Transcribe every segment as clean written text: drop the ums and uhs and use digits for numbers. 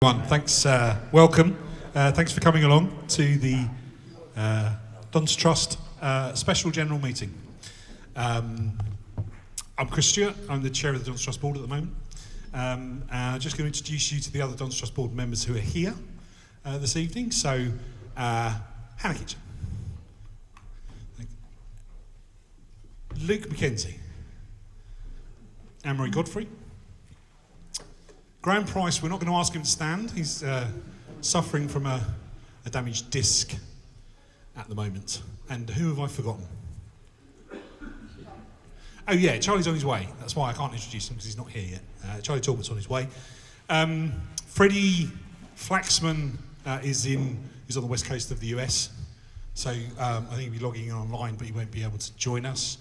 Thanks, welcome. Thanks for coming along to the Dons Trust Special General Meeting. I'm Chris Stewart, I'm the Chair of the Dons Trust Board at the moment. I'm just going to introduce you to the other Dons Trust Board members who are here this evening. So, Hannah Kitchen, Luke McKenzie, Anne-Marie Godfrey, Graham Price. We're not going to ask him to stand. He's suffering from a damaged disc at the moment. And who have I forgotten? Oh yeah, Charlie's on his way. That's why I can't introduce him because he's not here yet. Charlie Talbot's on his way. Freddie Flaxman is on the west coast of the US. So I think he'll be logging in online, but he won't be able to join us.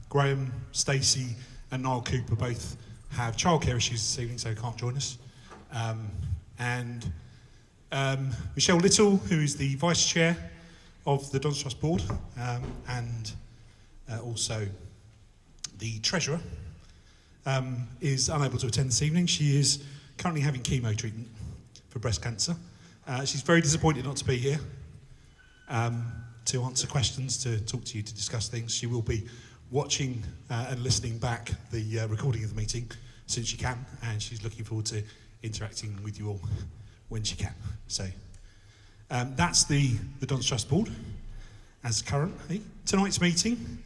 Graham, Stacey and Niall Cooper both have childcare issues this evening, so can't join us. And Michelle Little, who is the Vice Chair of the Dons Trust Board, and also the Treasurer, is unable to attend this evening. She is currently having chemo treatment for breast cancer. She's very disappointed not to be here to answer questions, to talk to you, to discuss things. She will be watching and listening back the recording of the meeting as soon as she can, and she's looking forward to interacting with you all when she can. So that's the Dons Trust Board as currently. Tonight's meeting,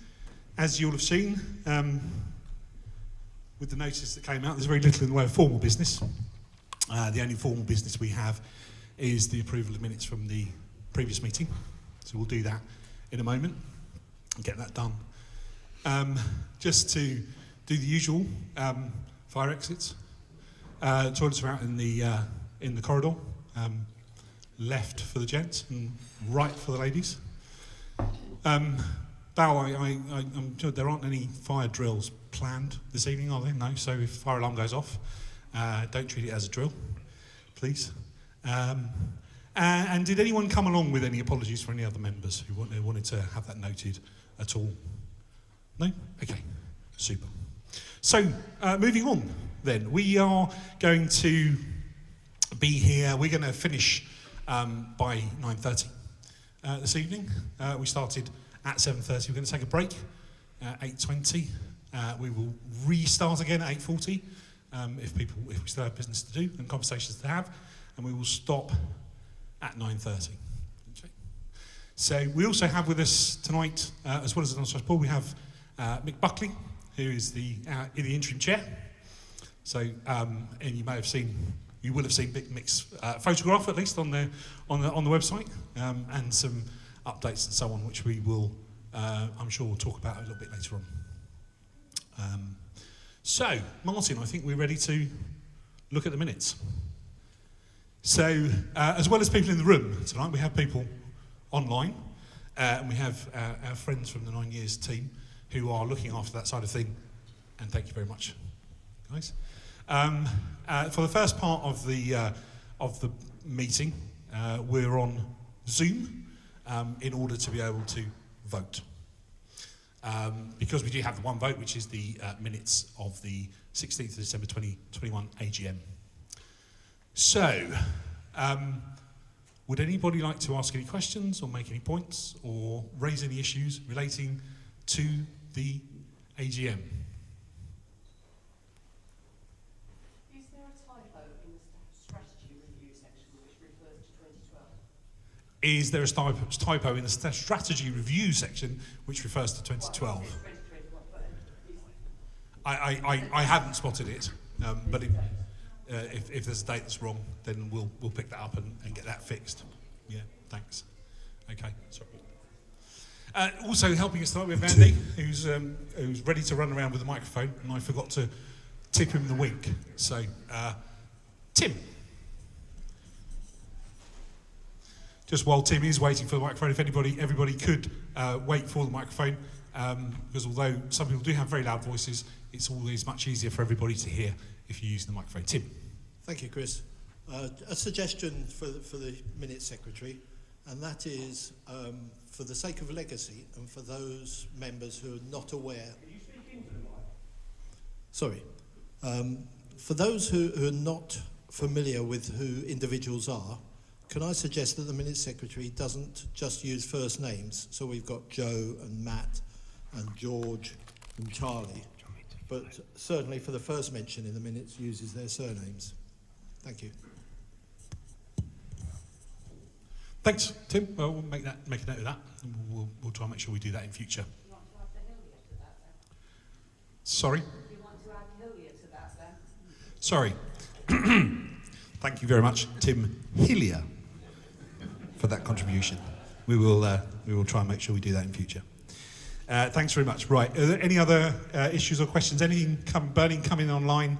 as you'll have seen, with the notice that came out, there's very little in the way of formal business. The only formal business we have is the approval of minutes from the previous meeting. So we'll do that in a moment and get that done. Just to do the usual, fire exits. Toilets are out in the corridor. Left for the gents and right for the ladies. Val, I'm sure there aren't any fire drills planned this evening, are there? No, so if the fire alarm goes off, don't treat it as a drill, please. And did anyone come along with any apologies for any other members who wanted to have that noted at all? No? Okay, super. So, moving on then, we are going to be here, we're going to finish by 9:30 this evening. We started at 7:30, we're going to take a break at 8:20. We will restart again at 8:40 if we still have business to do and conversations to have, and we will stop at 9:30. Okay. So we also have with us tonight, as well as the Dons Trust Board, we have Mick Buckley, who is the interim chair. So, and you will have seen Mick's photograph at least on the website, and some updates and so on, which we will, I'm sure, we'll talk about a little bit later on. So, Martin, I think we're ready to look at the minutes. So, as well as people in the room tonight, we have people online, and we have our friends from the 9 Years team who are looking after that side of thing, and thank you very much, guys. For the first part of the meeting, we're on Zoom in order to be able to vote. Because we do have the one vote, which is the minutes of the 16th of December 2021 AGM. So, would anybody like to ask any questions or make any points or raise any issues relating to the AGM? Is there a typo in the strategy review section which refers to 2012? Is there a typo in the strategy review section which refers to 2012? I haven't spotted it, but if there's a date that's wrong, then we'll pick that up and get that fixed. Yeah, thanks. Okay, sorry. Also helping us tonight we have Andy, who's ready to run around with the microphone, and I forgot to tip him the wink. So, Tim. Just while Tim is waiting for the microphone, if everybody could wait for the microphone, because although some people do have very loud voices, it's always much easier for everybody to hear if you use the microphone. Tim. Thank you, Chris. A suggestion for the minute secretary, and that is for the sake of legacy and for those members who are not aware. Can you speak into the mic? Sorry. For those who are not familiar with who individuals are, can I suggest that the minutes secretary doesn't just use first names? So we've got Joe and Matt and George and Charlie, but certainly for the first mention in the minutes uses their surnames. Thank you. Thanks, Tim. Well, we'll make a note of that. And we'll try and make sure we do that in future. You want to add the Hillier to that then? Sorry? You want to add Hillier to that then? Sorry. Thank you very much, Tim Hillier, for that contribution. We will try and make sure we do that in future. Thanks very much. Right, are there any other issues or questions? Anything burning coming online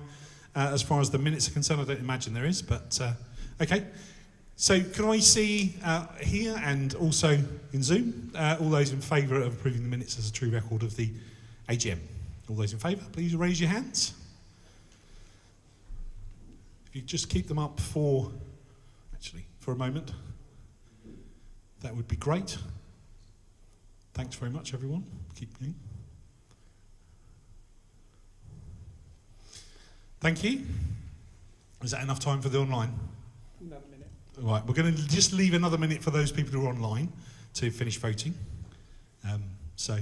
as far as the minutes are concerned? I don't imagine there is, but okay. So can I see here and also in Zoom, all those in favour of approving the minutes as a true record of the AGM? All those in favour, please raise your hands. If you just keep them up for a moment, that would be great. Thanks very much, everyone. Keep going. Thank you. Is that enough time for the online? Another minute. Right, we're going to just leave another minute for those people who are online to finish voting. So.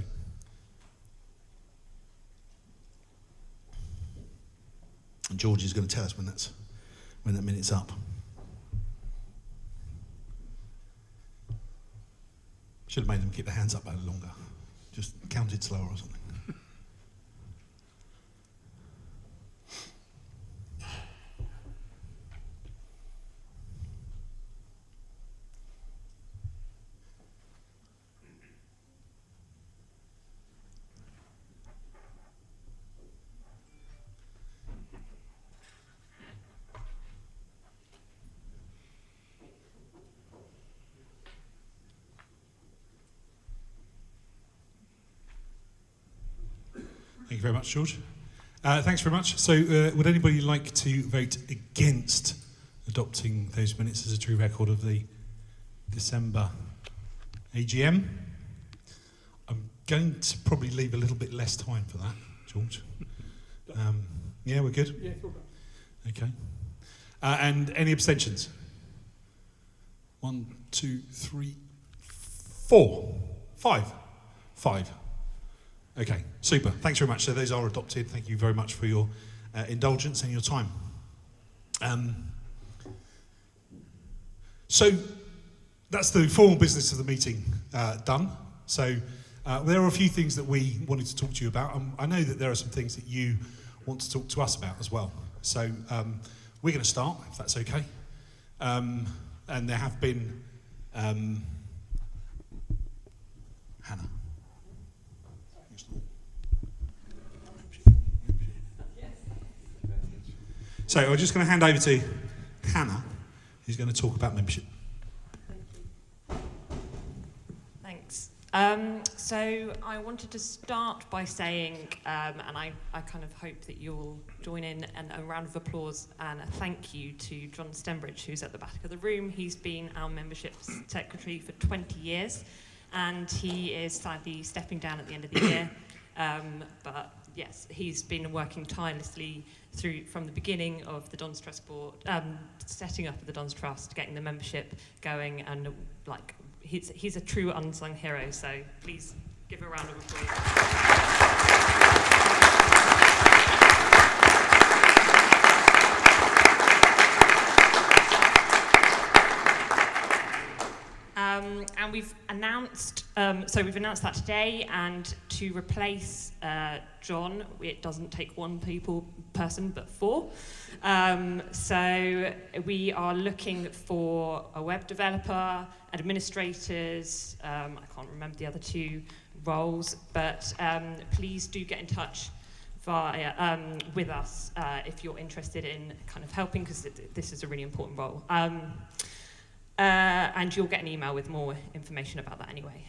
And George is going to tell us when that minute's up. Should have made them keep their hands up a little longer. Just counted slower or something. Thank you very much, George. Thanks very much. So would anybody like to vote against adopting those minutes as a true record of the December AGM? I'm going to probably leave a little bit less time for that, George. Yeah, we're good? Yeah, it's all done. Okay. And any abstentions? 1, 2, 3, 4, 5. 5. Okay, super. Thanks very much. So those are adopted. Thank you very much for your indulgence and your time. So that's the formal business of the meeting done. So there are a few things that we wanted to talk to you about. I know that there are some things that you want to talk to us about as well. So we're going to start, if that's okay. And there have been... Hannah. So I'm just going to hand over to Hannah, who's going to talk about membership. Thanks. So I wanted to start by saying, and I kind of hope that you'll join in a round of applause and a thank you to John Stembridge, who's at the back of the room. He's been our membership secretary for 20 years, and he is sadly stepping down at the end of the year. But yes, he's been working tirelessly from the beginning of the Don's Trust board, setting up the Don's Trust, getting the membership going, and like he's a true unsung hero. So please give a round of applause. And we've announced, that today, and to replace John, it doesn't take one person, but 4. So we are looking for a web developer, administrators, I can't remember the other 2 roles, but please do get in touch with us if you're interested in kind of helping, because this is a really important role. And you'll get an email with more information about that anyway.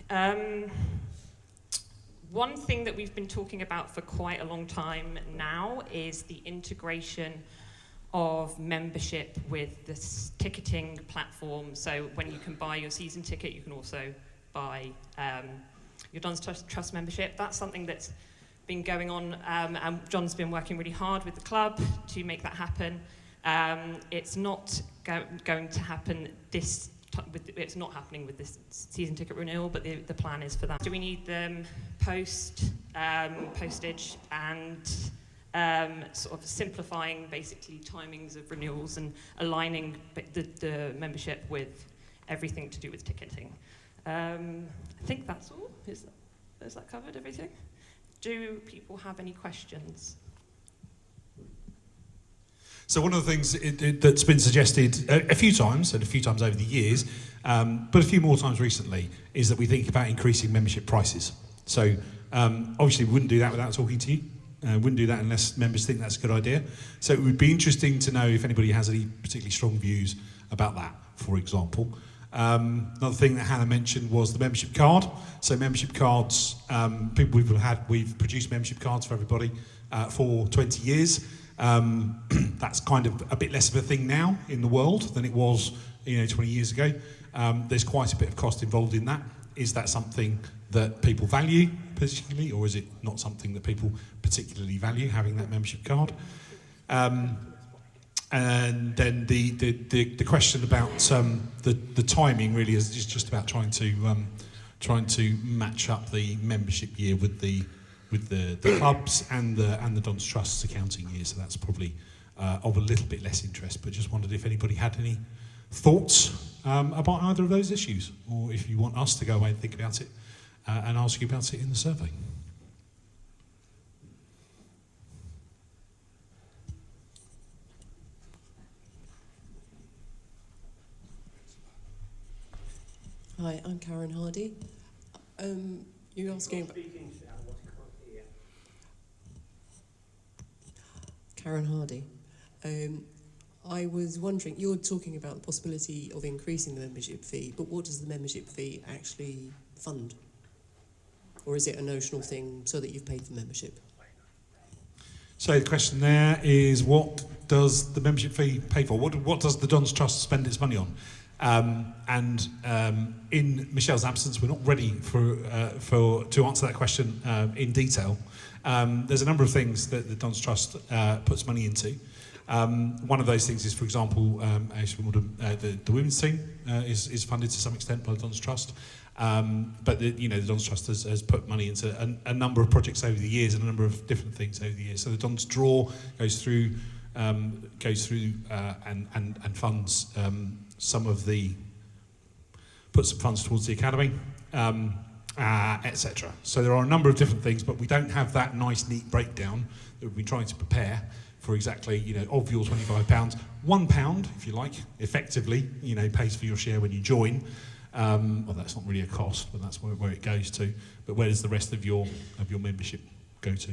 One thing that we've been talking about for quite a long time now is the integration of membership with this ticketing platform. So when you can buy your season ticket, you can also buy your Don's Trust membership. That's something that's been going on, and John's been working really hard with the club to make that happen. It's not going to happen it's not happening with this season ticket renewal, but the plan is for that. Do we need them postage and sort of simplifying basically timings of renewals and aligning the membership with everything to do with ticketing? I think that's all. Has that covered everything? Do people have any questions? So one of the things that's been suggested a few times, and a few times over the years, but a few more times recently, is that we think about increasing membership prices. So obviously we wouldn't do that without talking to you. Wouldn't do that unless members think that's a good idea. So it would be interesting to know if anybody has any particularly strong views about that, for example. Another thing that Hannah mentioned was the membership card. So membership cards, we've produced membership cards for everybody for 20 years. That's kind of a bit less of a thing now in the world than it was 20 years ago. There's quite a bit of cost involved in that. Is that something that people value particularly, or is it not something that people particularly value, having that membership card? And then the question about the timing really is just about trying to match up the membership year with the clubs and the Don's Trust's accounting year. So that's probably of a little bit less interest. But just wondered if anybody had any thoughts about either of those issues, or if you want us to go away and think about it and ask you about it in the survey. Hi, I'm Karen Hardy. You're asking about... Karen Hardy. I was wondering, you're talking about the possibility of increasing the membership fee, but what does the membership fee actually fund? Or is it a notional thing so that you've paid for membership? So the question there is, what does the membership fee pay for? What does the Don's Trust spend its money on? In Michelle's absence, we're not ready to answer that question in detail. There's a number of things that the Don's Trust puts money into. One of those things is, for example, the women's team is funded to some extent by the Don's Trust. But the Don's Trust has put money into a number of projects over the years and a number of different things over the years. So the Don's Draw goes through and funds puts some funds towards the academy, etc. So there are a number of different things, but we don't have that nice, neat breakdown that we've been trying to prepare for exactly, of your £25. £1, if you like, effectively, pays for your share when you join. Well, that's not really a cost, but that's where it goes to. But where does the rest of your membership go to?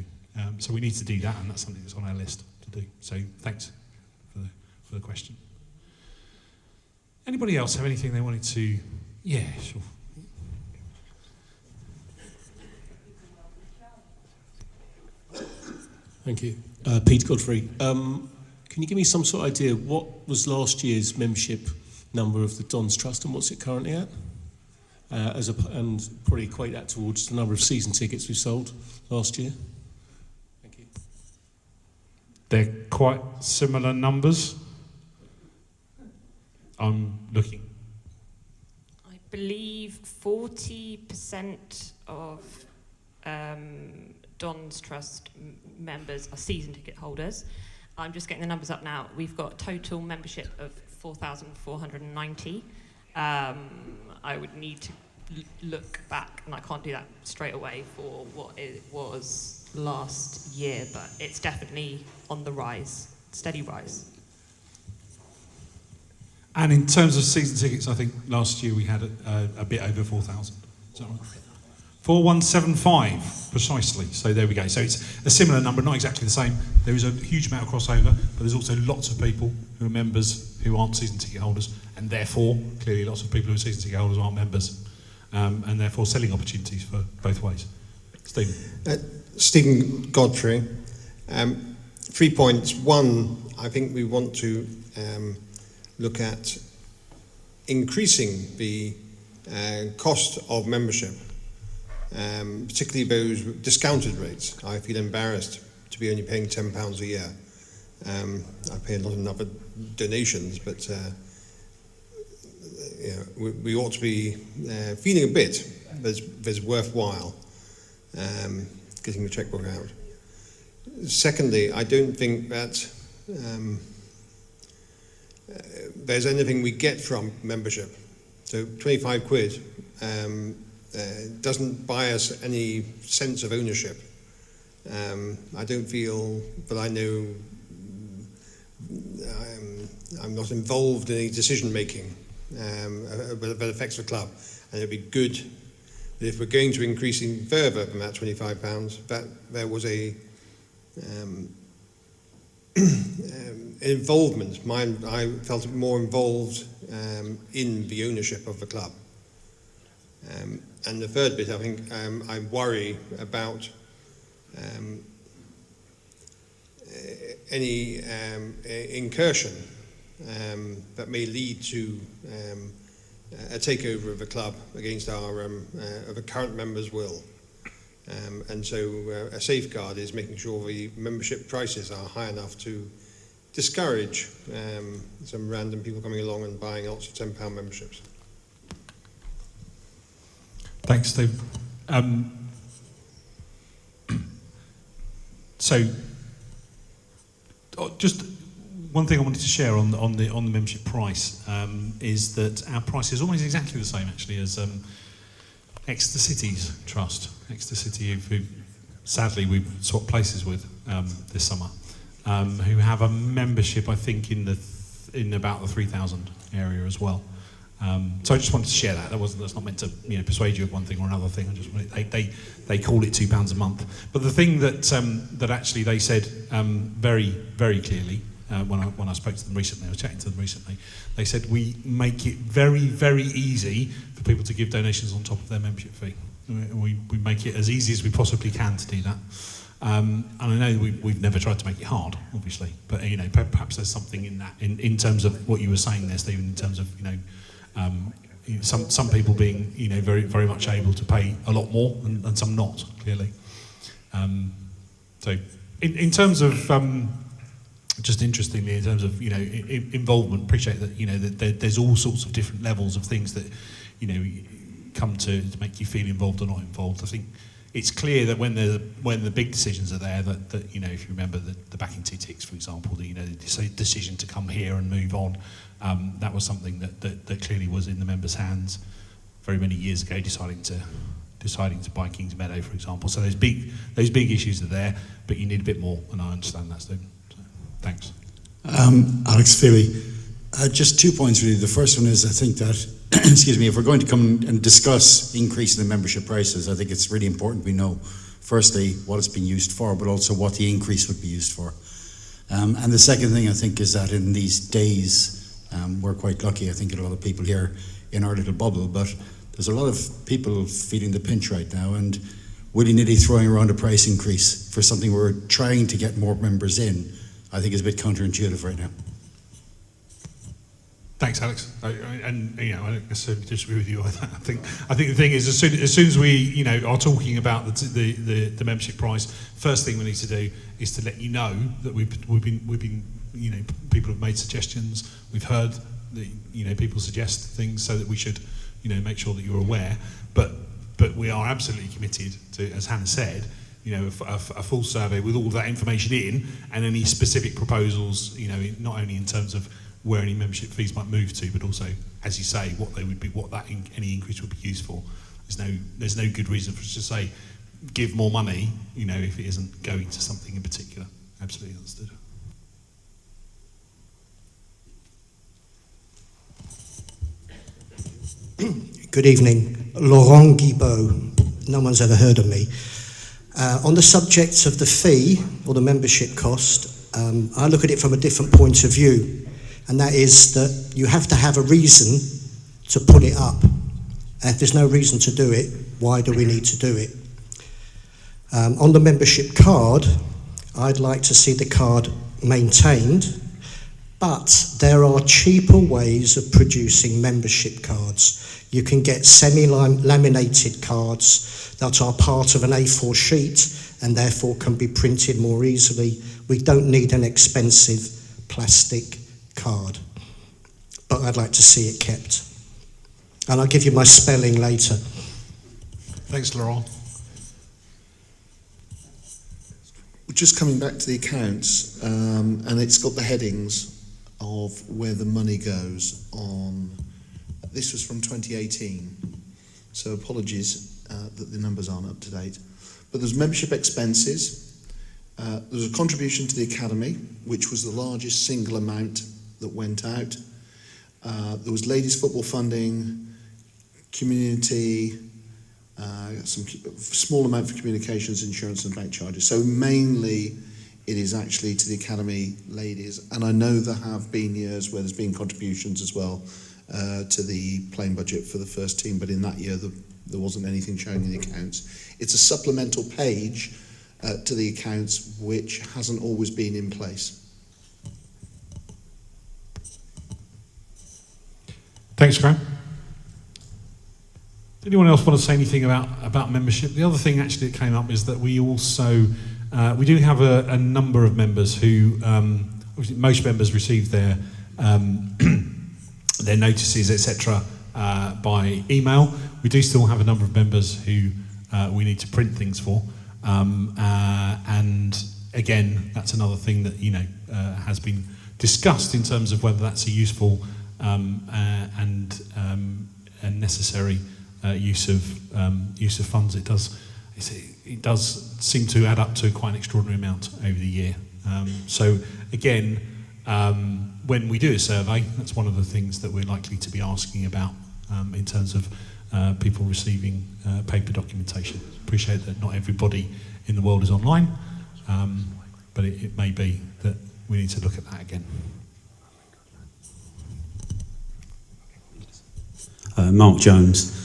So we need to do that, and that's something that's on our list to do. So thanks for the question. Anybody else have anything they wanted to? Yeah, sure. Thank you. Pete Godfrey. Can you give me some sort of idea what was last year's membership number of the Don's Trust and what's it currently at? And probably equate that towards the number of season tickets we sold last year. Thank you. They're quite similar numbers. I'm looking. I believe 40% of Don's Trust members are season ticket holders. I'm just getting the numbers up now. We've got total membership of 4,490. I would need to look back, and I can't do that straight away for what it was last year, but it's definitely on the rise, steady rise. And in terms of season tickets, I think last year we had a bit over 4,000. Is that right? 4175, precisely. So there we go. So it's a similar number, not exactly the same. There is a huge amount of crossover, but there's also lots of people who are members who aren't season ticket holders, and therefore, clearly lots of people who are season ticket holders aren't members, and therefore selling opportunities for both ways. Stephen. Stephen Godfrey. 3 points. One, I think we want to look at increasing the cost of membership, particularly those discounted rates. I feel embarrassed to be only paying £10 a year I pay a lot in other donations, but we ought to be feeling a bit there's worthwhile getting the checkbook out. Secondly, I don't think that there's anything we get from membership. So 25 quid doesn't buy us any sense of ownership. I don't feel that I know I'm not involved in any decision making that affects the club, and it'd be good that if we're going to increasing further than that £25, that there was a involvement. I felt more involved in the ownership of the club. And the third bit, I think, I worry about any incursion that may lead to a takeover of the club against our the current members' will. And so a safeguard is making sure the membership prices are high enough to discourage some random people coming along and buying lots of £10 memberships. Thanks, Steve. So, just one thing I wanted to share on the membership price is that our price is almost exactly the same, actually, as Exeter City's trust. Exeter City, who sadly we've swapped places with this summer, who have a membership, I think, in about the 3,000 area as well. So I just wanted to share that. That's not meant to persuade you of one thing or another thing. I just wanted, they call it £2 a month. But the thing that actually they said very, very clearly when I spoke to them recently, I was chatting to them recently, they said we make it very, very easy for people to give donations on top of their membership fee. We make it as easy as we possibly can to do that. And I know we've never tried to make it hard, obviously, but perhaps there's something in that in terms of what you were saying there, Stephen, in terms of some people being very, very much able to pay a lot more and some not, clearly. So in terms of just interestingly, in terms of involvement, appreciate that there's all sorts of different levels of things that come to make you feel involved or not involved. I think it's clear that when the big decisions are there, that if you remember the backing TTX, for example, the decision to come here and move on, that was something that clearly was in the members' hands very many years ago, deciding to buy Kings Meadow, for example. So those big issues are there, but you need a bit more, and I understand that, Stephen. So, thanks. Alex Feely. Just 2 points really. The first one is I think that, excuse me, if we're going to come and discuss increasing the membership prices, I think it's really important we know, firstly, what it's being used for, but also what the increase would be used for. And the second thing I think is that in these days, we're quite lucky, I think, a lot of people here in our little bubble, but there's a lot of people feeling the pinch right now and willy-nilly throwing around a price increase for something we're trying to get more members in, I think is a bit counterintuitive right now. Thanks, Alex. I don't necessarily disagree with you on that. I think the thing is, as soon as we are talking about the membership price, first thing we need to do is to let you know that we've been people have made suggestions. We've heard that people suggest things, so that we should make sure that you're aware. But we are absolutely committed to, as Hannah said, a full survey with all that information in, and any specific proposals, not only in terms of where any membership fees might move to, but also, as you say, what they would be, any increase would be used for. There's no good reason for us to say give more money, if it isn't going to something in particular. Absolutely understood. Good evening, Laurent Guibaud. No one's ever heard of me. On the subject of the fee or the membership cost, I look at it from a different point of view. And that is that you have to have a reason to put it up. And if there's no reason to do it, why do we need to do it? On the membership card, I'd like to see the card maintained, but there are cheaper ways of producing membership cards. You can get semi-laminated cards that are part of an A4 sheet and therefore can be printed more easily We don't need an expensive plastic card, but I'd like to see it kept. And I'll give you my spelling later. Thanks, Laurent. Just coming back to the accounts, and it's got the headings of where the money goes on. This was from 2018, so apologies that the numbers aren't up to date. But there's membership expenses, there's a contribution to the academy, which was the largest single amount that went out. There was ladies football funding, community, some small amount for communications, insurance and bank charges. So mainly it is actually to the academy ladies, and I know there have been years where there's been contributions as well to the playing budget for the first team, but in that year there wasn't anything shown in the accounts. It's a supplemental page to the accounts which hasn't always been in place. Thanks, Graham. Anyone else want to say anything about membership? The other thing actually that came up is that we also we do have a number of members who obviously most members receive their their notices, etc. By email. We do still have a number of members who we need to print things for, and again, that's another thing that has been discussed in terms of whether that's a useful and necessary use of funds. It does seem to add up to quite an extraordinary amount over the year. So again, when we do a survey, that's one of the things that we're likely to be asking about in terms of people receiving paper documentation. Appreciate that not everybody in the world is online, but it may be that we need to look at that again. Mark Jones.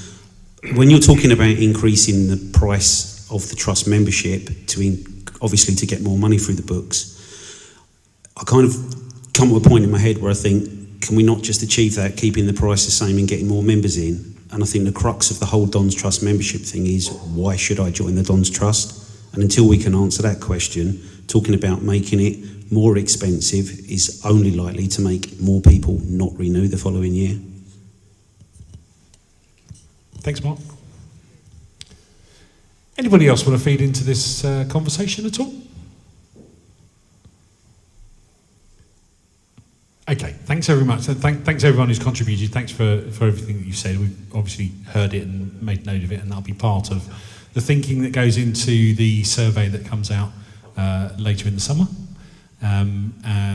When you're talking about increasing the price of the trust membership obviously to get more money through the books, I kind of come to a point in my head where I think, can we not just achieve that, keeping the price the same and getting more members in? And I think the crux of the whole Don's Trust membership thing is, why should I join the Don's Trust? And until we can answer that question, talking about making it more expensive is only likely to make more people not renew the following year. Thanks, Mark. Anybody else want to feed into this conversation at all? Okay, thanks very much. Thanks everyone who's contributed. Thanks for everything that you said. We've obviously heard it and made note of it, and that'll be part of the thinking that goes into the survey that comes out later in the summer,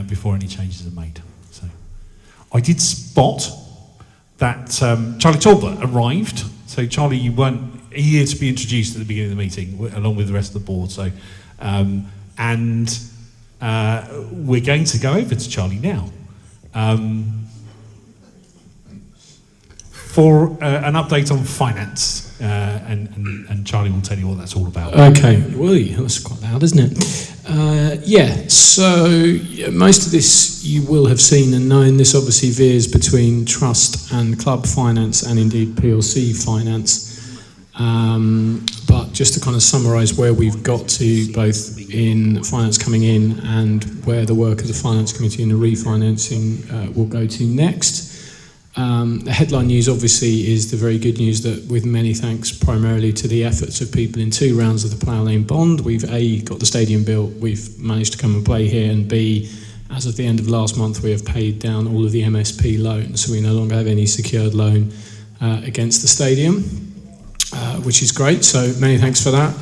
before any changes are made. So, I did spot that Charlie Talbot arrived. So Charlie, you weren't here to be introduced at the beginning of the meeting, along with the rest of the board. So, and we're going to go over to Charlie now for an update on finance, and Charlie will tell you what that's all about. Okay, well, that's quite loud, isn't it? So most of this you will have seen and known. This obviously veers between trust and club finance, and indeed PLC finance. But just to kind of summarise where we've got to, both in finance coming in and where the work of the finance committee and the refinancing will go to next. The headline news obviously is the very good news that, with many thanks primarily to the efforts of people in 2 rounds of the Plough Lane bond, we've A, got the stadium built, we've managed to come and play here, and B, as of the end of last month, we have paid down all of the MSP loans, so we no longer have any secured loan against the stadium, which is great, so many thanks for that.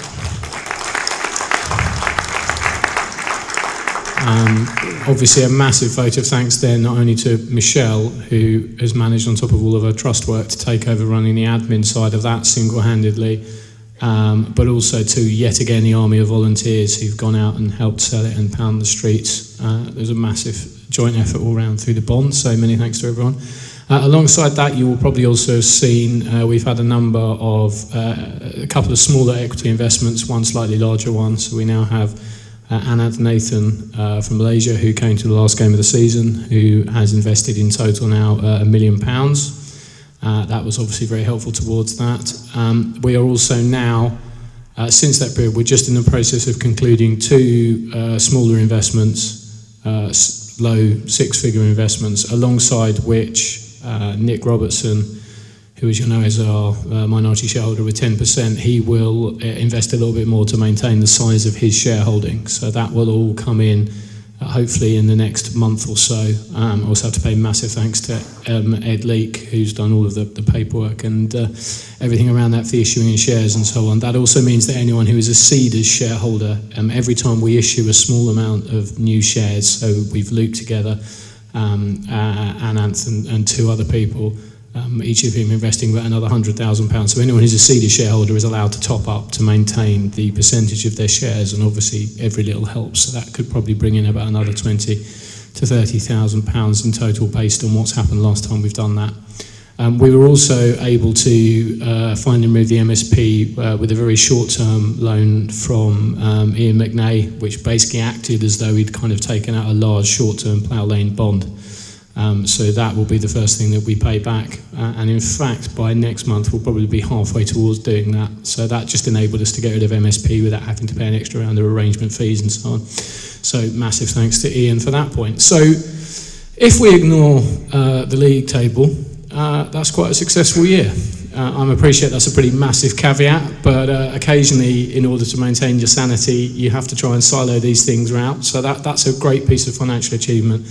Obviously a massive vote of thanks then not only to Michelle, who has managed on top of all of her trust work to take over running the admin side of that single-handedly, but also to yet again the army of volunteers who've gone out and helped sell it and pound the streets. There's a massive joint effort all round through the bond, so many thanks to everyone. Alongside that, you will probably also have seen we've had a number of a couple of smaller equity investments, one slightly larger one, so we now have Anand Nathan from Malaysia, who came to the last game of the season, who has invested in total now £1 million. That was obviously very helpful towards that. We are also now Since that period, we're just in the process of concluding 2 smaller investments, low six-figure investments, alongside which Nick Robertson, who, as you know, is our minority shareholder with 10%, he will invest a little bit more to maintain the size of his shareholding. So that will all come in hopefully in the next month or so. I also have to pay massive thanks to Ed Leake, who's done all of the paperwork and everything around that for the issuing in shares and so on. That also means that anyone who is a seeders shareholder, every time we issue a small amount of new shares, so we've looped together Ananth and 2 other people, each of whom investing about another £100,000. So anyone who's a seeded shareholder is allowed to top up to maintain the percentage of their shares, and obviously every little helps. So that could probably bring in about another £20,000 to £30,000 in total based on what's happened last time we've done that. We were also able to find and remove the MSP with a very short-term loan from Ian McNay, which basically acted as though he'd kind of taken out a large short-term Plough Lane bond. So that will be the first thing that we pay back, and in fact by next month we'll probably be halfway towards doing that. So that just enabled us to get rid of MSP without having to pay an extra round of arrangement fees and so on. So massive thanks to Ian for that point. So if we ignore the league table, that's quite a successful year. I appreciate that's a pretty massive caveat, but occasionally in order to maintain your sanity you have to try and silo these things out. So that's a great piece of financial achievement.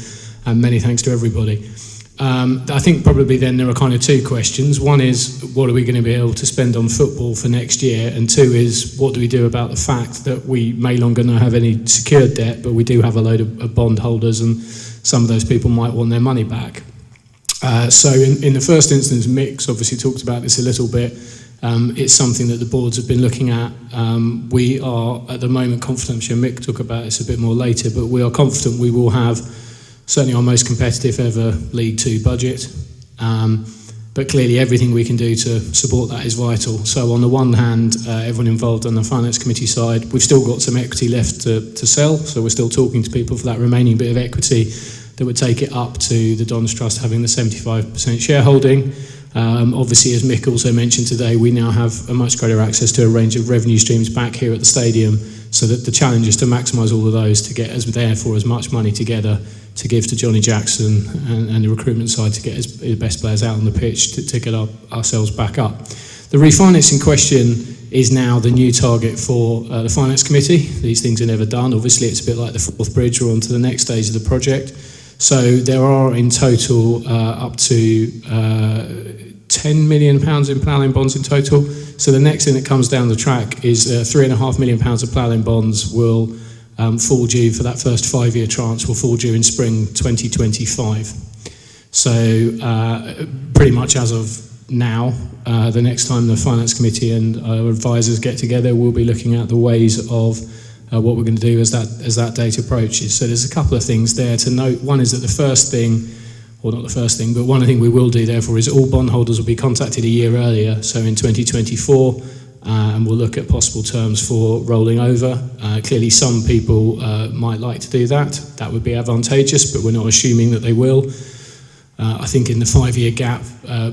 And many thanks to everybody. I think probably then there are kind of 2 questions. One is, what are we going to be able to spend on football for next year? And 2 is, what do we do about the fact that we may longer not have any secured debt, but we do have a load of bond holders, and some of those people might want their money back. So in the first instance, Mick's obviously talked about this a little bit. It's something that the boards have been looking at. We are at the moment confident, I'm sure Mick will talk about this a bit more later, but we are confident we will have certainly our most competitive ever League 2 budget, but clearly everything we can do to support that is vital. So on the one hand, everyone involved on the finance committee side, we've still got some equity left to sell, so we're still talking to people for that remaining bit of equity that would take it up to the Dons Trust having the 75% shareholding. Obviously, as Mick also mentioned today, we now have a much greater access to a range of revenue streams back here at the stadium, so that the challenge is to maximise all of those to get therefore as much money together to give to Johnny Jackson and the recruitment side to get his best players out on the pitch to get ourselves back up. The refinancing question is now the new target for the finance committee. These things are never done. Obviously, it's a bit like the Forth Bridge. We're on to the next stage of the project. So there are in total up to £10 million in Plough Lane bonds in total. So the next thing that comes down the track is £3.5 million of Plough Lane bonds will fall due for that first 5-year tranche, will fall due in spring 2025. So pretty much as of now, the next time the finance committee and our advisors get together, we'll be looking at the ways of what we're going to do as that date approaches. So there's a couple of things there to note. One is that the first thing, or not the first thing, but one thing we will do therefore is all bondholders will be contacted a year earlier, so in 2024, and we'll look at possible terms for rolling over. Clearly some people might like to do that. That would be advantageous, but we're not assuming that they will. I think in the 5-year gap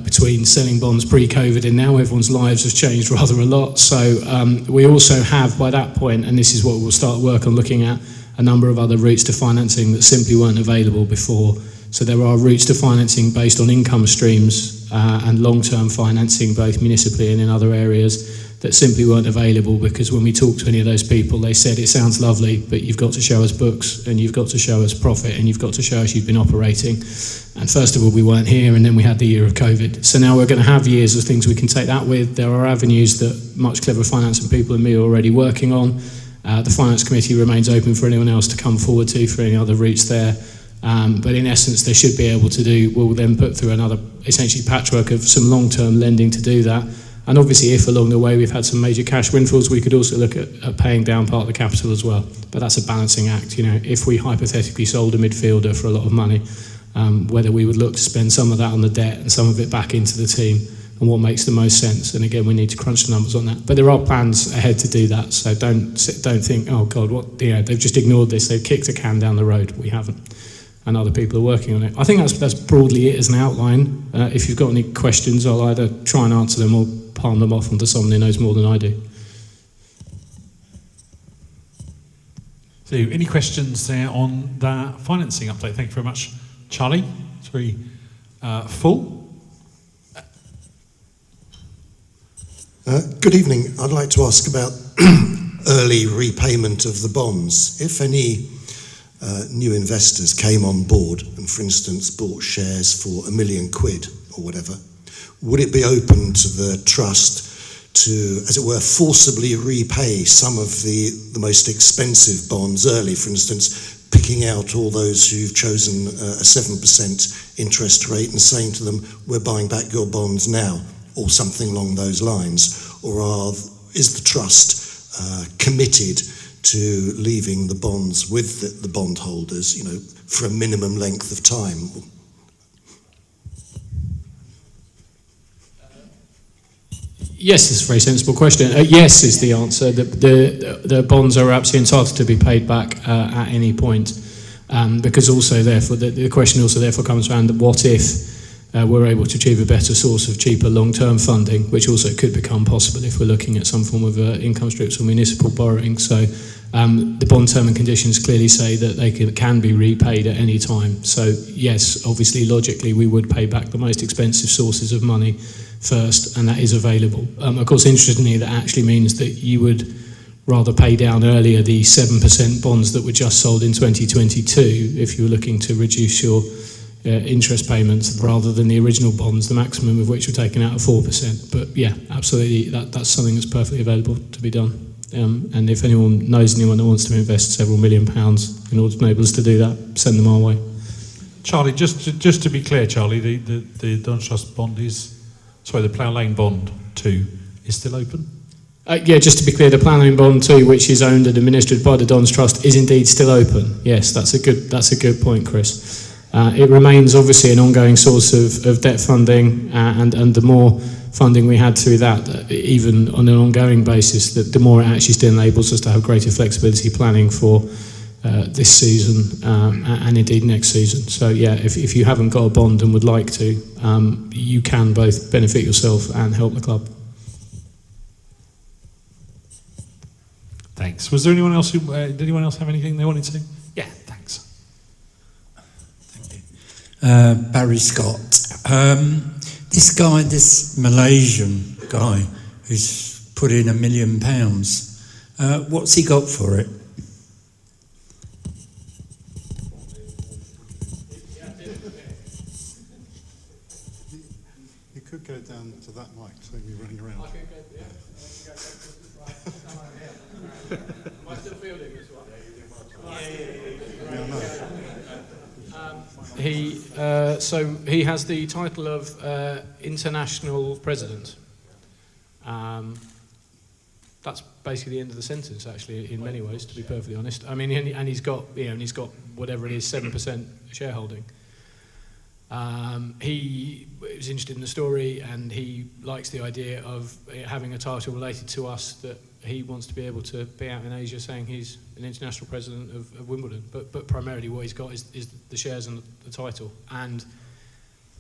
between selling bonds pre-COVID and now, everyone's lives has changed rather a lot. So we also have, by that point, and this is what we'll start work on looking at, a number of other routes to financing that simply weren't available before. So there are routes to financing based on income streams and long-term financing, both municipally and in other areas, that simply weren't available, because when we talked to any of those people, they said, it sounds lovely, but you've got to show us books, and you've got to show us profit, and you've got to show us you've been operating. And first of all, we weren't here, and then we had the year of COVID. So now we're going to have years of things we can take that with. There are avenues that much clever financing people and me are already working on. The finance committee remains open for anyone else to come forward to for any other routes there. But in essence, they should be able to do, we'll then put through another essentially patchwork of some long-term lending to do that. And obviously, if along the way we've had some major cash windfalls, we could also look at paying down part of the capital as well. But that's a balancing act. You know, if we hypothetically sold a midfielder for a lot of money, whether we would look to spend some of that on the debt and some of it back into the team, and what makes the most sense. And again, we need to crunch the numbers on that. But there are plans ahead to do that. So don't think, oh God, what? You know, they've just ignored this. They've kicked a can down the road. We haven't. And other people are working on it. I think that's broadly it as an outline. If you've got any questions, I'll either try and answer them or palm them off onto someone who knows more than I do. So, any questions there on that financing update? Thank you very much, Charlie. It's very full. Good evening. I'd like to ask about early repayment of the bonds. If any new investors came on board and, for instance, bought shares for £1 million or whatever, would it be open to the trust to, as it were, forcibly repay some of the most expensive bonds early, for instance, picking out all those who've chosen a 7% interest rate and saying to them, we're buying back your bonds now, or something along those lines? Or is the trust committed to leaving the bonds with the bondholders, you know, for a minimum length of time? Yes, it's a very sensible question. Yes is the answer. The bonds are absolutely entitled to be paid back at any point, because also therefore the question also therefore comes around, what if we're able to achieve a better source of cheaper long-term funding, which also could become possible if we're looking at some form of income strips or municipal borrowing. So the bond term and conditions clearly say that they can be repaid at any time. So yes, obviously logically we would pay back the most expensive sources of money first, and that is available. Of course, interestingly, that actually means that you would rather pay down earlier the 7% bonds that were just sold in 2022 if you were looking to reduce your interest payments rather than the original bonds, the maximum of which were taken out at 4%. But yeah, absolutely, that's something that's perfectly available to be done. And if anyone knows anyone that wants to invest several £1 million in order to enable us to do that, send them our way. Charlie, just to be clear, Charlie, the Don Trust bond the Plough Lane bond 2 is still open? Yeah, just to be clear, the Plough Lane bond 2, which is owned and administered by the Don's Trust, is indeed still open. Yes, that's a good point, Chris. It remains obviously an ongoing source of debt funding, and the more funding we had through that, even on an ongoing basis, the more it actually still enables us to have greater flexibility planning for this season and indeed next season. So yeah, if you haven't got a bond and would like to, you can both benefit yourself and help the club. Thanks. Was there anyone else did anyone else have anything they wanted to? Yeah, thanks. Barry Scott. This Malaysian guy who's put in £1 million, what's he got for it? You could go down to that mic, so you're running around. Am I still fielding this one? He has the title of International President. That's basically the end of the sentence, actually, in many ways, to be perfectly honest. I mean, and he's got whatever it is, 7% shareholding. He was interested in the story, and he likes the idea of having a title related to us, that he wants to be able to be out in Asia saying he's an international president of Wimbledon. But primarily what he's got is the shares and the title. And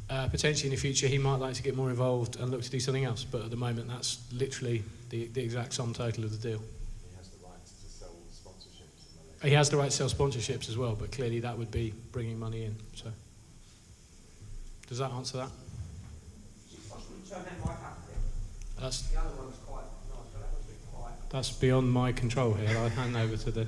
potentially in the future he might like to get more involved and look to do something else. But at the moment that's literally the exact sum total of the deal. He has the right to sell sponsorships. He has the right to sell sponsorships as well, but clearly that would be bringing money in. So, does that answer that? That's beyond my control here. I hand over to the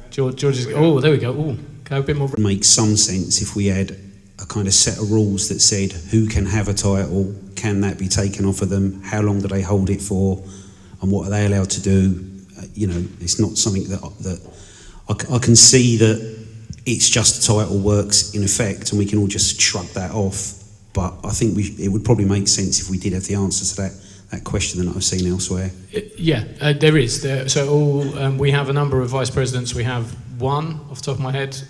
George. Oh, there we go. Oh, can I have a bit more? Make some sense if we had a kind of set of rules that said who can have a title, can that be taken off of them, how long do they hold it for, and what are they allowed to do. It's not something that I can see that it's just a title works in effect, and we can all just shrug that off. But I think it would probably make sense if we did have the answer to that question that I've seen elsewhere. There is. We have a number of vice presidents. We have one, off the top of my head,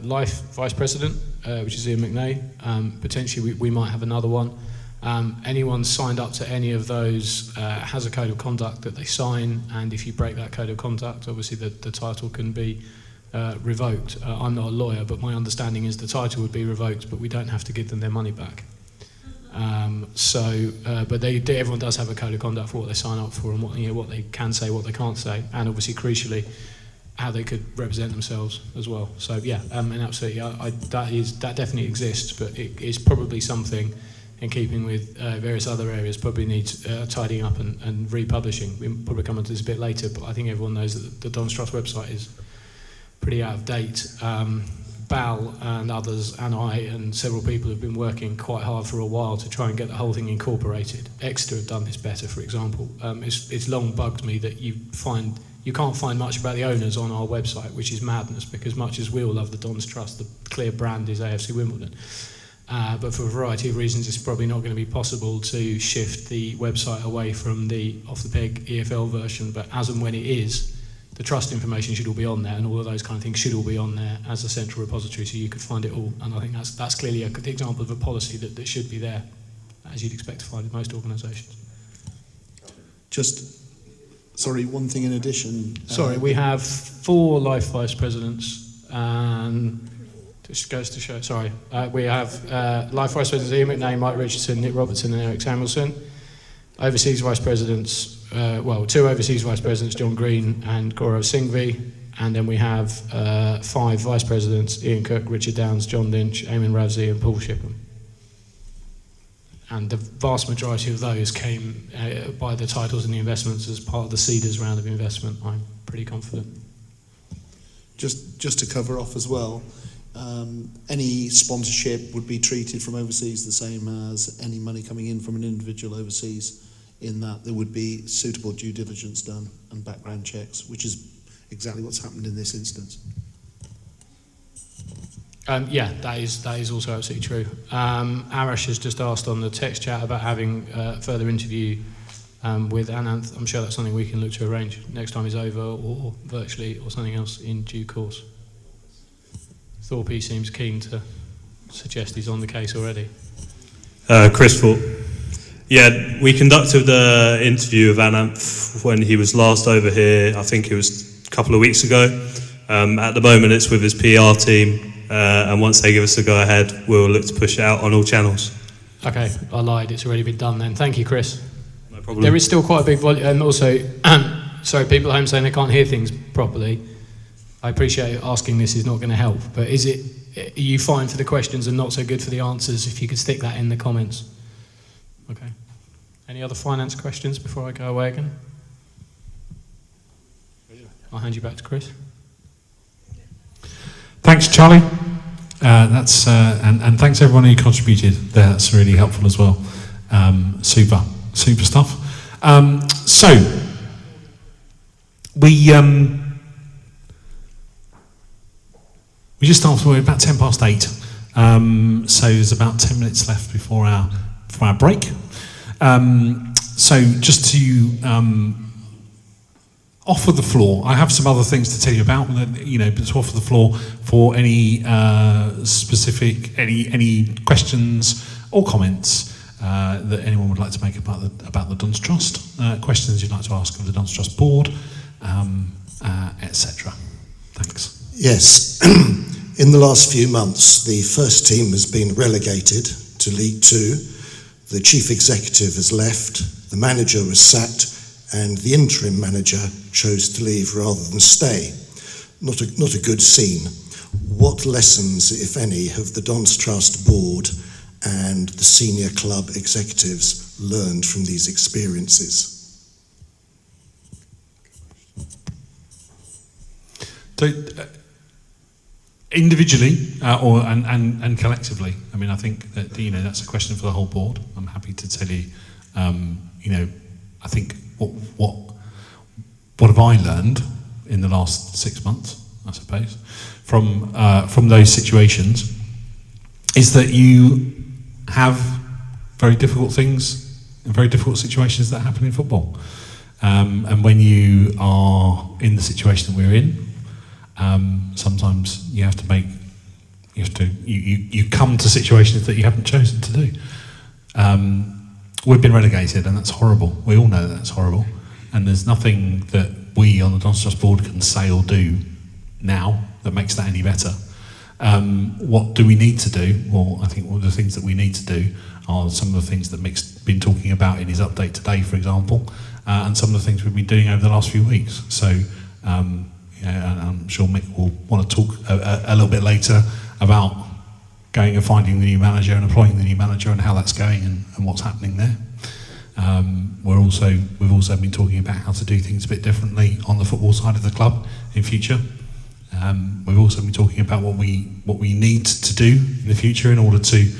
life vice president, which is Ian McNay. Potentially we might have another one. Anyone signed up to any of those has a code of conduct that they sign, and if you break that code of conduct, obviously the title can be revoked. I'm not a lawyer, but my understanding is the title would be revoked, but we don't have to give them their money back. But everyone does have a code of conduct for what they sign up for and what they can say, what they can't say, and obviously crucially, how they could represent themselves as well. So yeah, and absolutely, that definitely exists, but it is probably something in keeping with various other areas probably needs tidying up and republishing. We'll probably come on to this a bit later, but I think everyone knows that the Don's Trust website is pretty out of date. Bal and others and I and several people have been working quite hard for a while to try and get the whole thing incorporated. Exeter have done this better, for example. It's long bugged me that you can't find much about the owners on our website, which is madness, because much as we all love the Don's Trust, the clear brand is AFC Wimbledon. But for a variety of reasons, it's probably not going to be possible to shift the website away from the off-the-peg EFL version, but as and when it is, the trust information should all be on there, and all of those kind of things should all be on there as a central repository, so you could find it all. And I think that's clearly the example of a policy that should be there, as you'd expect to find in most organisations. Sorry, one thing in addition. Sorry, we have 4 life vice presidents, and just goes to show. Sorry, we have life vice presidents Ian McNay, Mike Richardson, Nick Robertson, and Eric Samuelson. Overseas vice presidents, 2 overseas vice presidents, John Green and Gaurav Singhvi, and then we have 5 vice presidents: Ian Cook, Richard Downs, John Lynch, Eamon Ravsey, and Paul Shipham. And the vast majority of those came by the titles and the investments as part of the Cedars round of investment. I'm pretty confident. Just to cover off as well, any sponsorship would be treated from overseas the same as any money coming in from an individual overseas, in that there would be suitable due diligence done and background checks, which is exactly what's happened in this instance. Yeah, that is also absolutely true. Arash has just asked on the text chat about having further interview with Ananth. I'm sure that's something we can look to arrange next time he's over, or virtually, or something else in due course. Thorpe seems keen to suggest he's on the case already. Chris Thorpe. Yeah, we conducted the interview of Ananth when he was last over here. I think it was a couple of weeks ago. At the moment, it's with his PR team. And once they give us the go-ahead, we'll look to push it out on all channels. Okay, I lied. It's already been done then. Thank you, Chris. No problem. There is still quite a big volume. And also, sorry, people at home saying they can't hear things properly. I appreciate asking this is not going to help. But are you fine for the questions and not so good for the answers? If you could stick that in the comments. Okay. Any other finance questions before I go away again? I'll hand you back to Chris. Thanks, Charlie. And thanks everyone who contributed there. That's really helpful as well. Super stuff. So we just started. We're about 8:10. So there's about 10 minutes left before our break. So just to offer the floor. I have some other things to tell you about, but to offer the floor for any specific, any questions or comments that anyone would like to make about the Don's Trust, questions you'd like to ask of the Don's Trust board, etc. Thanks. Yes. In the last few months, the first team has been relegated to League Two. The chief executive has left, the manager was sacked, and the interim manager chose to leave rather than stay. Not a good scene. What lessons, if any, have the Don's Trust board and the senior club executives learned from these experiences? So, individually and collectively, I mean, I think that that's a question for the whole board. I'm happy to tell you, I think what have I learned in the last 6 months, I suppose, from those situations, is that you have very difficult things and very difficult situations that happen in football, and when you are in the situation that we're in, sometimes you come to situations that you haven't chosen to do. We've been relegated, and that's horrible. We all know that that's horrible, and there's nothing that we on the Don's Trust board can say or do now that makes that any better. What do we need to do? Well, I think one of the things that we need to do are some of the things that Mick's been talking about in his update today, for example, and some of the things we've been doing over the last few weeks. So, and I'm sure Mick will want to talk a little bit later about going and finding the new manager and employing the new manager and how that's going and what's happening there. We've also been talking about how to do things a bit differently on the football side of the club in future. We've also been talking about what we need to do in the future in order to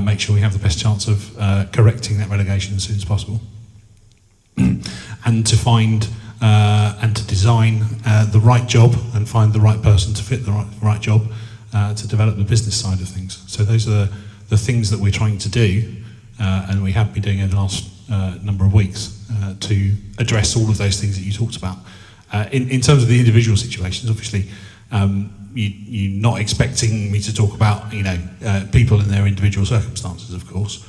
make sure we have the best chance of correcting that relegation as soon as possible, and to find and to design the right job and find the right person to fit the right job to develop the business side of things. So those are the things that we're trying to do, and we have been doing over the last number of weeks to address all of those things that you talked about. In terms of the individual situations, obviously, you're not expecting me to talk about, people in their individual circumstances, of course.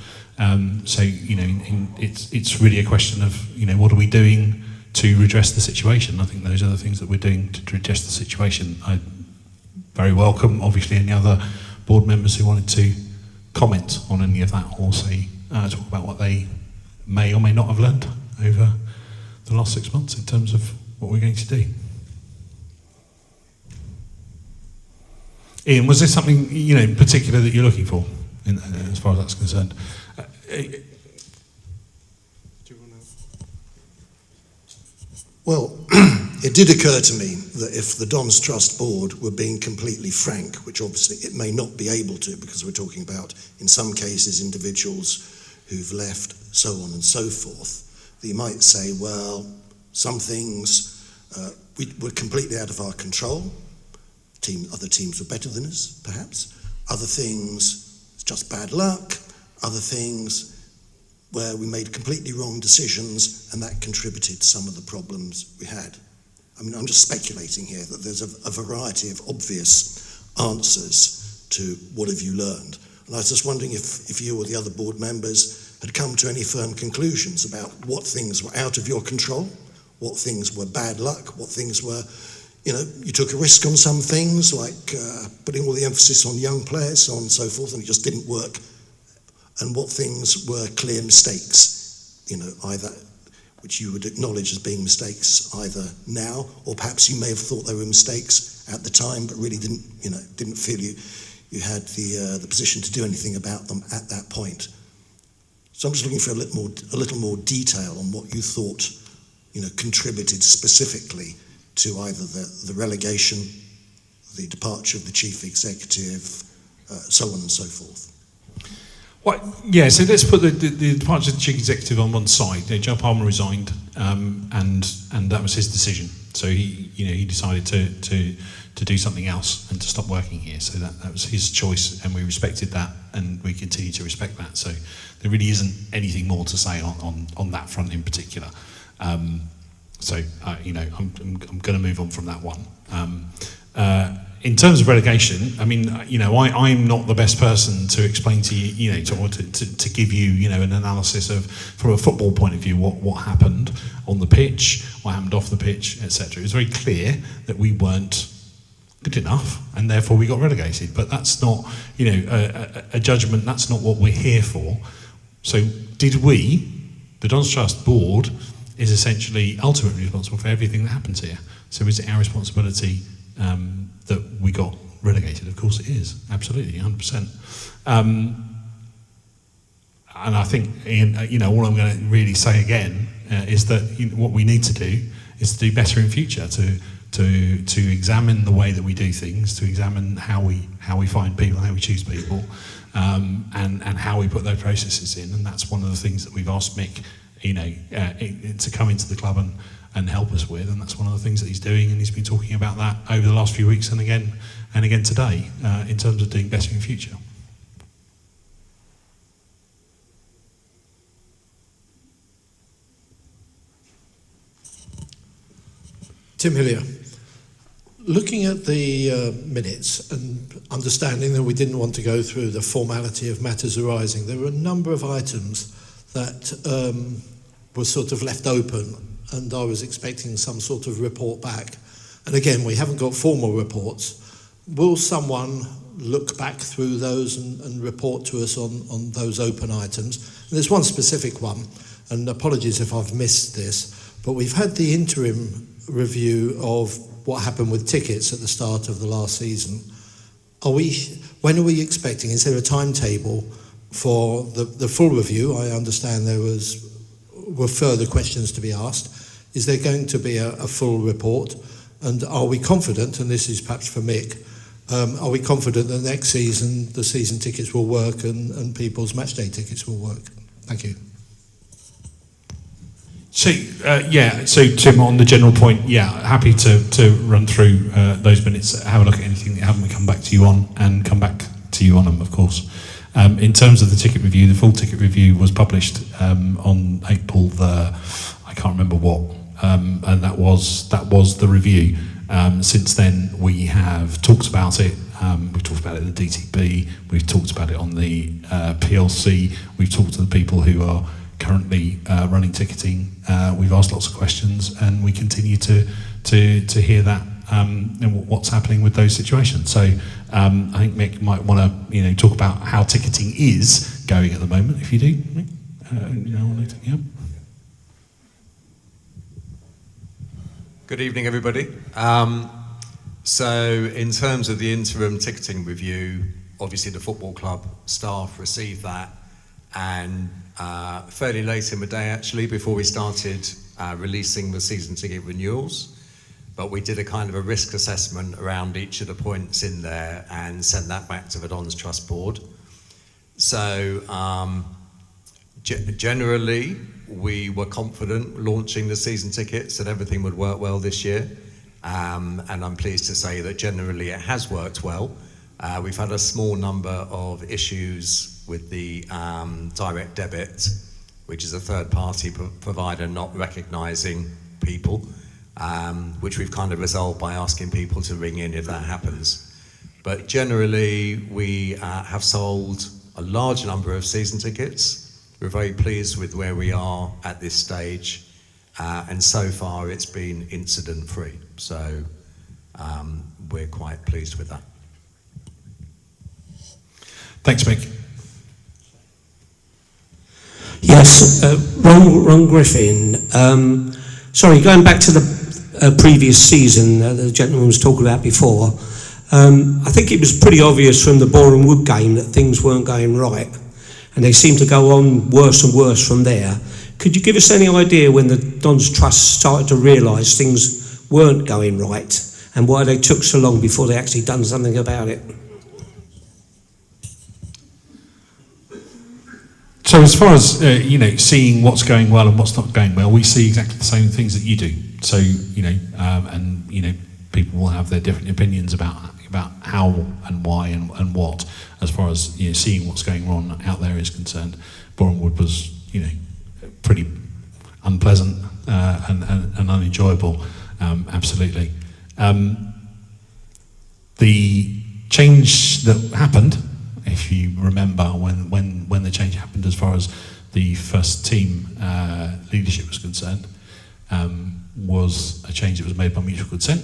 So, it's really a question of, what are we doing to redress the situation? I think those are the things that we're doing to redress the situation. I very welcome, obviously, any other board members who wanted to comment on any of that or say, talk about what they may or may not have learned over the last 6 months in terms of what we're going to do. Ian, was there something in particular that you're looking for, as far as that's concerned? Well, it did occur to me that if the Dons Trust Board were being completely frank, which obviously it may not be able to because we're talking about, in some cases, individuals who've left, so on and so forth, that you might say, well, some things were completely out of our control. Other teams were better than us, perhaps. Other things, it's just bad luck. Other things where we made completely wrong decisions and that contributed to some of the problems we had. I mean, I'm just speculating here that there's a variety of obvious answers to what have you learned. And I was just wondering if you or the other board members had come to any firm conclusions about what things were out of your control, what things were bad luck, what things were, you took a risk on some things, like putting all the emphasis on young players, so on and so forth, and it just didn't work. And what things were clear mistakes, either which you would acknowledge as being mistakes either now, or perhaps you may have thought they were mistakes at the time, but really didn't feel you had the position to do anything about them at that point. So I'm just looking for a little more detail on what you thought, contributed specifically to either the relegation, the departure of the chief executive, so on and so forth. Well, yeah, so let's put the departure of the chief executive on one side. Joe Palmer resigned, and that was his decision. So he decided to do something else and to stop working here. So that was his choice, and we respected that, and we continue to respect that. So there really isn't anything more to say on that front in particular. I'm going to move on from that one. In terms of relegation, I mean, I'm not the best person to explain to you, to give you, an analysis of, from a football point of view, what happened on the pitch, what happened off the pitch, etc. It was very clear that we weren't good enough, and therefore we got relegated. But that's not, a judgment. That's not what we're here for. So, did we, the Dons Trust Board, is essentially ultimately responsible for everything that happens here. So, is it our responsibility that we got relegated? Of course it is, absolutely, 100%. And I think, Ian, all I'm going to really say again is that what we need to do is to do better in future, to examine the way that we do things, to examine how we find people, how we choose people, and how we put those processes in. And that's one of the things that we've asked Mick, to come into the club and help us with, and that's one of the things that he's doing, and he's been talking about that over the last few weeks and again today in terms of doing better in future. Tim Hillier, looking at the minutes and understanding that we didn't want to go through the formality of matters arising, there were a number of items that were sort of left open, and I was expecting some sort of report back. And again, we haven't got formal reports. Will someone look back through those and report to us on those open items? And there's one specific one, and apologies if I've missed this, but we've had the interim review of what happened with tickets at the start of the last season. When are we expecting? Is there a timetable for the full review? I understand were further questions to be asked. Is there going to be a full report? And are we confident, and this is perhaps for Mick, are we confident that next season the season tickets will work and people's matchday tickets will work? Thank you. So, so Tim, on the general point, happy to run through those minutes, have a look at anything that haven't come back to you on, and come back to you on them, of course. In terms of the ticket review, the full ticket review was published on April I can't remember what, and that was the review. Since then, we have talked about it. We've talked about it at the DTB. We've talked about it on the PLC. We've talked to the people who are currently running ticketing. We've asked lots of questions, and we continue to hear that and what's happening with those situations. So I think Mick might want to talk about how ticketing is going at the moment. If you do, Mick, yeah. Good evening, everybody. So in terms of the interim ticketing review, obviously the football club staff received that, and fairly late in the day actually, before we started releasing the season ticket renewals. But we did a kind of a risk assessment around each of the points in there and sent that back to the Dons Trust Board. So generally, we were confident launching the season tickets that everything would work well this year. And I'm pleased to say that generally it has worked well. We've had a small number of issues with the direct debit, which is a third-party provider not recognising people, which we've kind of resolved by asking people to ring in if that happens. But generally, we have sold a large number of season tickets. We're very pleased with where we are at this stage, and so far it's been incident-free. So we're quite pleased with that. Thanks, Mick. Yes, Ron Griffin. Sorry, going back to the previous season the gentleman was talking about before, I think it was pretty obvious from the Boreham Wood game that things weren't going right, and they seemed to go on worse and worse from there. Could you give us any idea when the Dons Trust started to realise things weren't going right, and why they took so long before they actually done something about it? So as far as seeing what's going well and what's not going well, we see exactly the same things that you do. So people will have their different opinions about how and why and what. As far as seeing what's going on out there is concerned, Boreham Wood was pretty unpleasant and unenjoyable. Absolutely. The change that happened, if you remember when the change happened as far as the first team leadership was concerned, was a change that was made by mutual consent.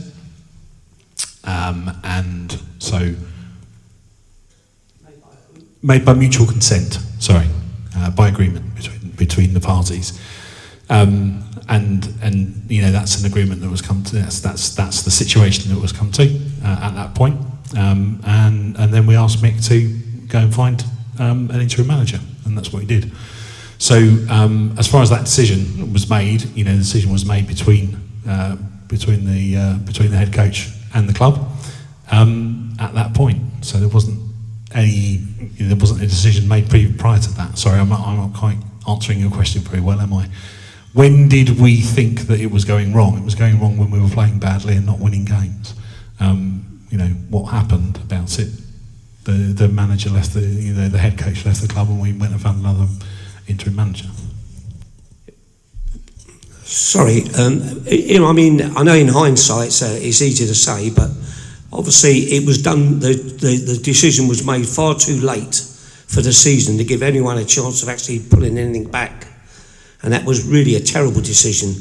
And so made by mutual consent, by agreement between the parties. And that's an agreement that was come to, that's the situation that was come to at that point. And then we asked Mick to go and find an interim manager, and that's what he did. So as far as that decision was made, the decision was made between the head coach and the club at that point. So there wasn't a decision made prior to that. Sorry, I'm not quite answering your question very well, am I? When did we think that it was going wrong? It was going wrong when we were playing badly and not winning games. What happened about it? The manager left the head coach left the club, and we went and found another interim manager. Sorry, I know in hindsight it's easy to say, but obviously it was done. The decision was made far too late for the season to give anyone a chance of actually pulling anything back, and that was really a terrible decision.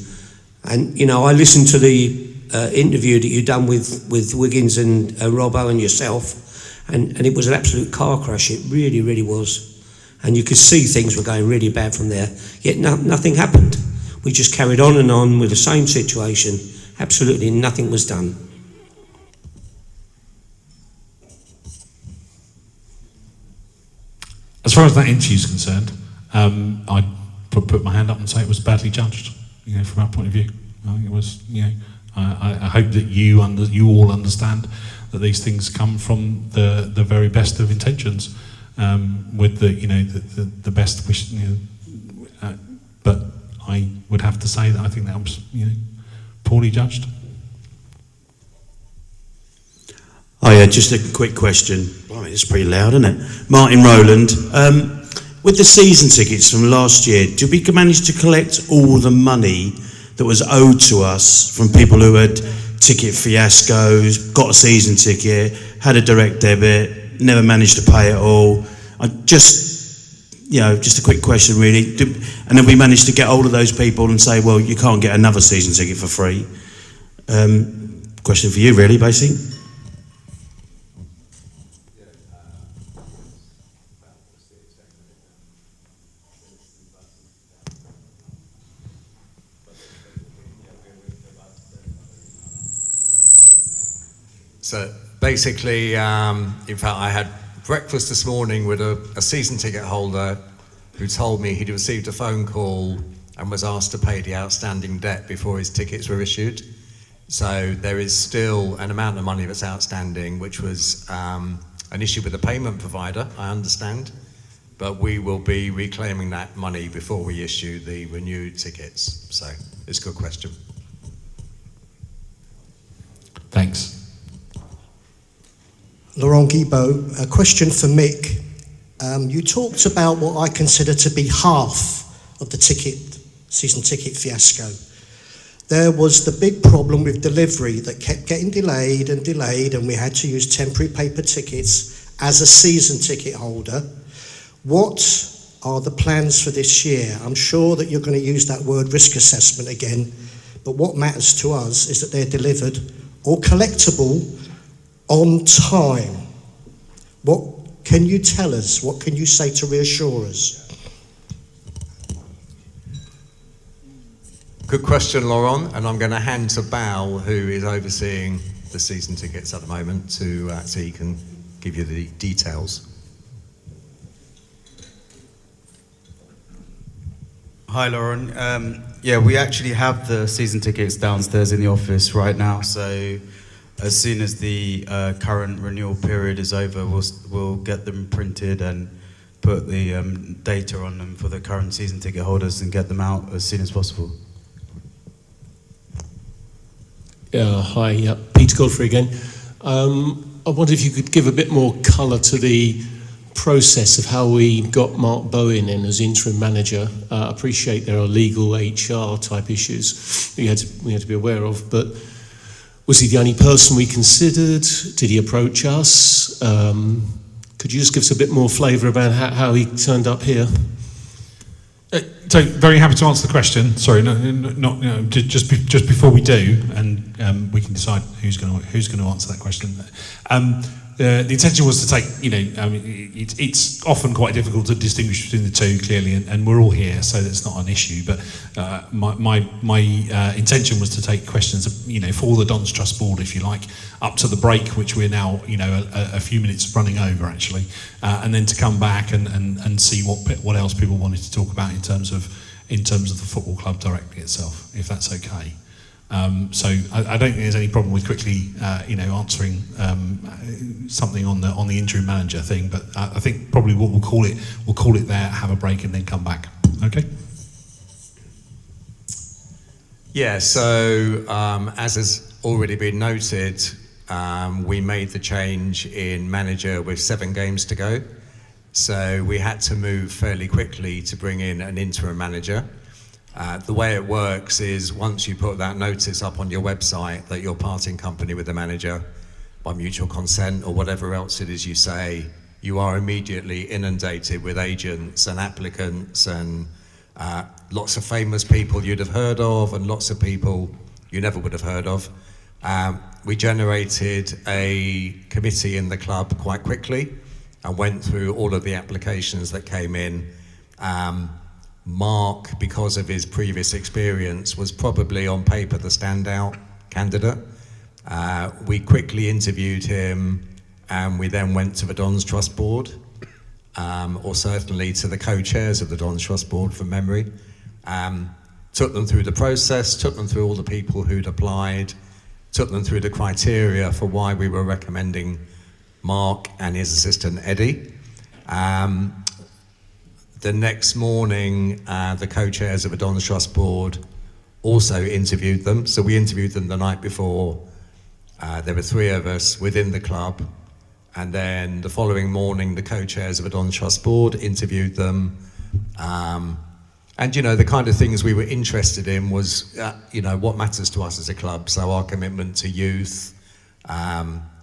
And I listened to the interview that you done with Wiggins and Robbo and yourself, and it was an absolute car crash. It really, really was, and you could see things were going really bad from there. Yet nothing happened. We just carried on and on with the same situation. Absolutely nothing was done. As far as that interview is concerned, I'd put my hand up and say it was badly judged, from our point of view. I think it was, I hope that you all understand that these things come from the very best of intentions, with the best wish. But I would have to say that I think that was poorly judged. Oh yeah, just a quick question. Blimey, it's pretty loud, isn't it? Martin Rowland, with the season tickets from last year, did we manage to collect all the money that was owed to us from people who had ticket fiascos, got a season ticket, had a direct debit, never managed to pay it all? Just a quick question really. And then we managed to get hold of those people and say, well, you can't get another season ticket for free. Question for you really, basically. So basically, in fact, I had breakfast this morning with a season ticket holder who told me he'd received a phone call and was asked to pay the outstanding debt before his tickets were issued. So there is still an amount of money that's outstanding, which was an issue with the payment provider, I understand. But we will be reclaiming that money before we issue the renewed tickets. So it's a good question. Thanks. Laurent Guibault, a question for Mick. You talked about what I consider to be half of the season ticket fiasco. There was the big problem with delivery that kept getting delayed, and we had to use temporary paper tickets as a season ticket holder. What are the plans for this year? I'm sure that you're going to use that word risk assessment again, but what matters to us is that they're delivered or collectible on time. What can you tell us? What can you say to reassure us? Good question, Laurent, and I'm going to hand to Bal, who is overseeing the season tickets at the moment, so he can give you the details. Hi, Lauren. Yeah, we actually have the season tickets downstairs in the office right now, so as soon as the current renewal period is over, we'll get them printed and put the data on them for the current season ticket holders and get them out as soon as possible. Hi, Peter Godfrey again. I wonder if you could give a bit more colour to the process of how we got Mark Bowen in as interim manager. I appreciate there are legal HR type issues that we had to be aware of, but was he the only person we considered? Did he approach us? Could you just give us a bit more flavour about how he turned up here? So very happy to answer the question. Sorry, just before we do, and we can decide who's going to answer that question. The intention was to take, it's often quite difficult to distinguish between the two clearly, and we're all here, so that's not an issue. But my intention was to take questions, for the Don's Trust Board, if you like, up to the break, which we're now, a few minutes running over actually, and then to come back and see what else people wanted to talk about in terms of the football club directly itself, if that's okay. So I don't think there's any problem with quickly, answering something on the interim manager thing. But I think probably what we'll call it there, have a break, and then come back. Okay. Yeah. So as has already been noted, we made the change in manager with 7 games to go. So we had to move fairly quickly to bring in an interim manager. The way it works is once you put that notice up on your website that you're parting company with the manager by mutual consent or whatever else it is you say, you are immediately inundated with agents and applicants and lots of famous people you'd have heard of and lots of people you never would have heard of. We generated a committee in the club quite quickly and went through all of the applications that came in. Mark, because of his previous experience, was probably on paper the standout candidate. We quickly interviewed him, and we then went to the Dons Trust Board, or certainly to the co-chairs of the Dons Trust Board from memory. Took them through the process, took them through all the people who'd applied, took them through the criteria for why we were recommending Mark and his assistant Eddie. The next morning, the co-chairs of the Dons Trust Board also interviewed them. So we interviewed them the night before. There were 3 of us within the club. And then the following morning, the co-chairs of the Dons Trust Board interviewed them. And, you know, the kind of things we were interested in was, you know, what matters to us as a club. So our commitment to youth,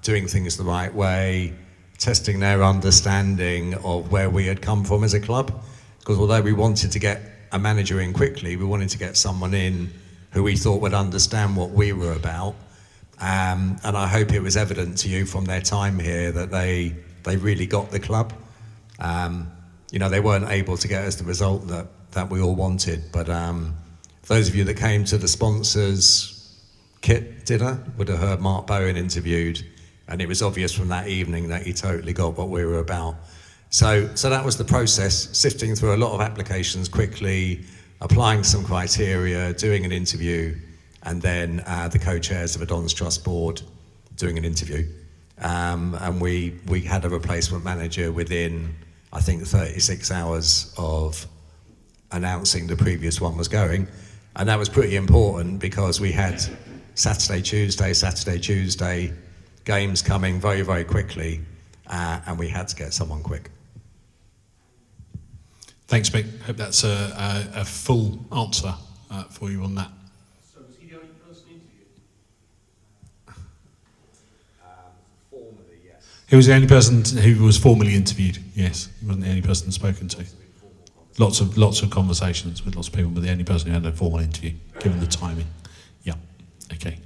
doing things the right way, testing their understanding of where we had come from as a club. Because although we wanted to get a manager in quickly, we wanted to get someone in who we thought would understand what we were about. And I hope it was evident to you from their time here that they really got the club. You know, they weren't able to get us the result that we all wanted. But those of you that came to the sponsors kit dinner would have heard Mark Bowen interviewed. And it was obvious from that evening that he totally got what we were about. So that was the process, sifting through a lot of applications quickly, applying some criteria, doing an interview, and then the co-chairs of the Dons Trust Board doing an interview. And we had a replacement manager within, I think, 36 hours of announcing the previous one was going. And that was pretty important because we had Saturday, Tuesday, games coming very, very quickly, and we had to get someone quick. Thanks, Mick. Hope that's a full answer for you on that. So was he the only person interviewed? Formally, yes. He was the only person who was formally interviewed, yes. He wasn't the only person spoken to. Lots of conversations with lots of people, but the only person who had a formal interview, given the timing. Yeah, okay.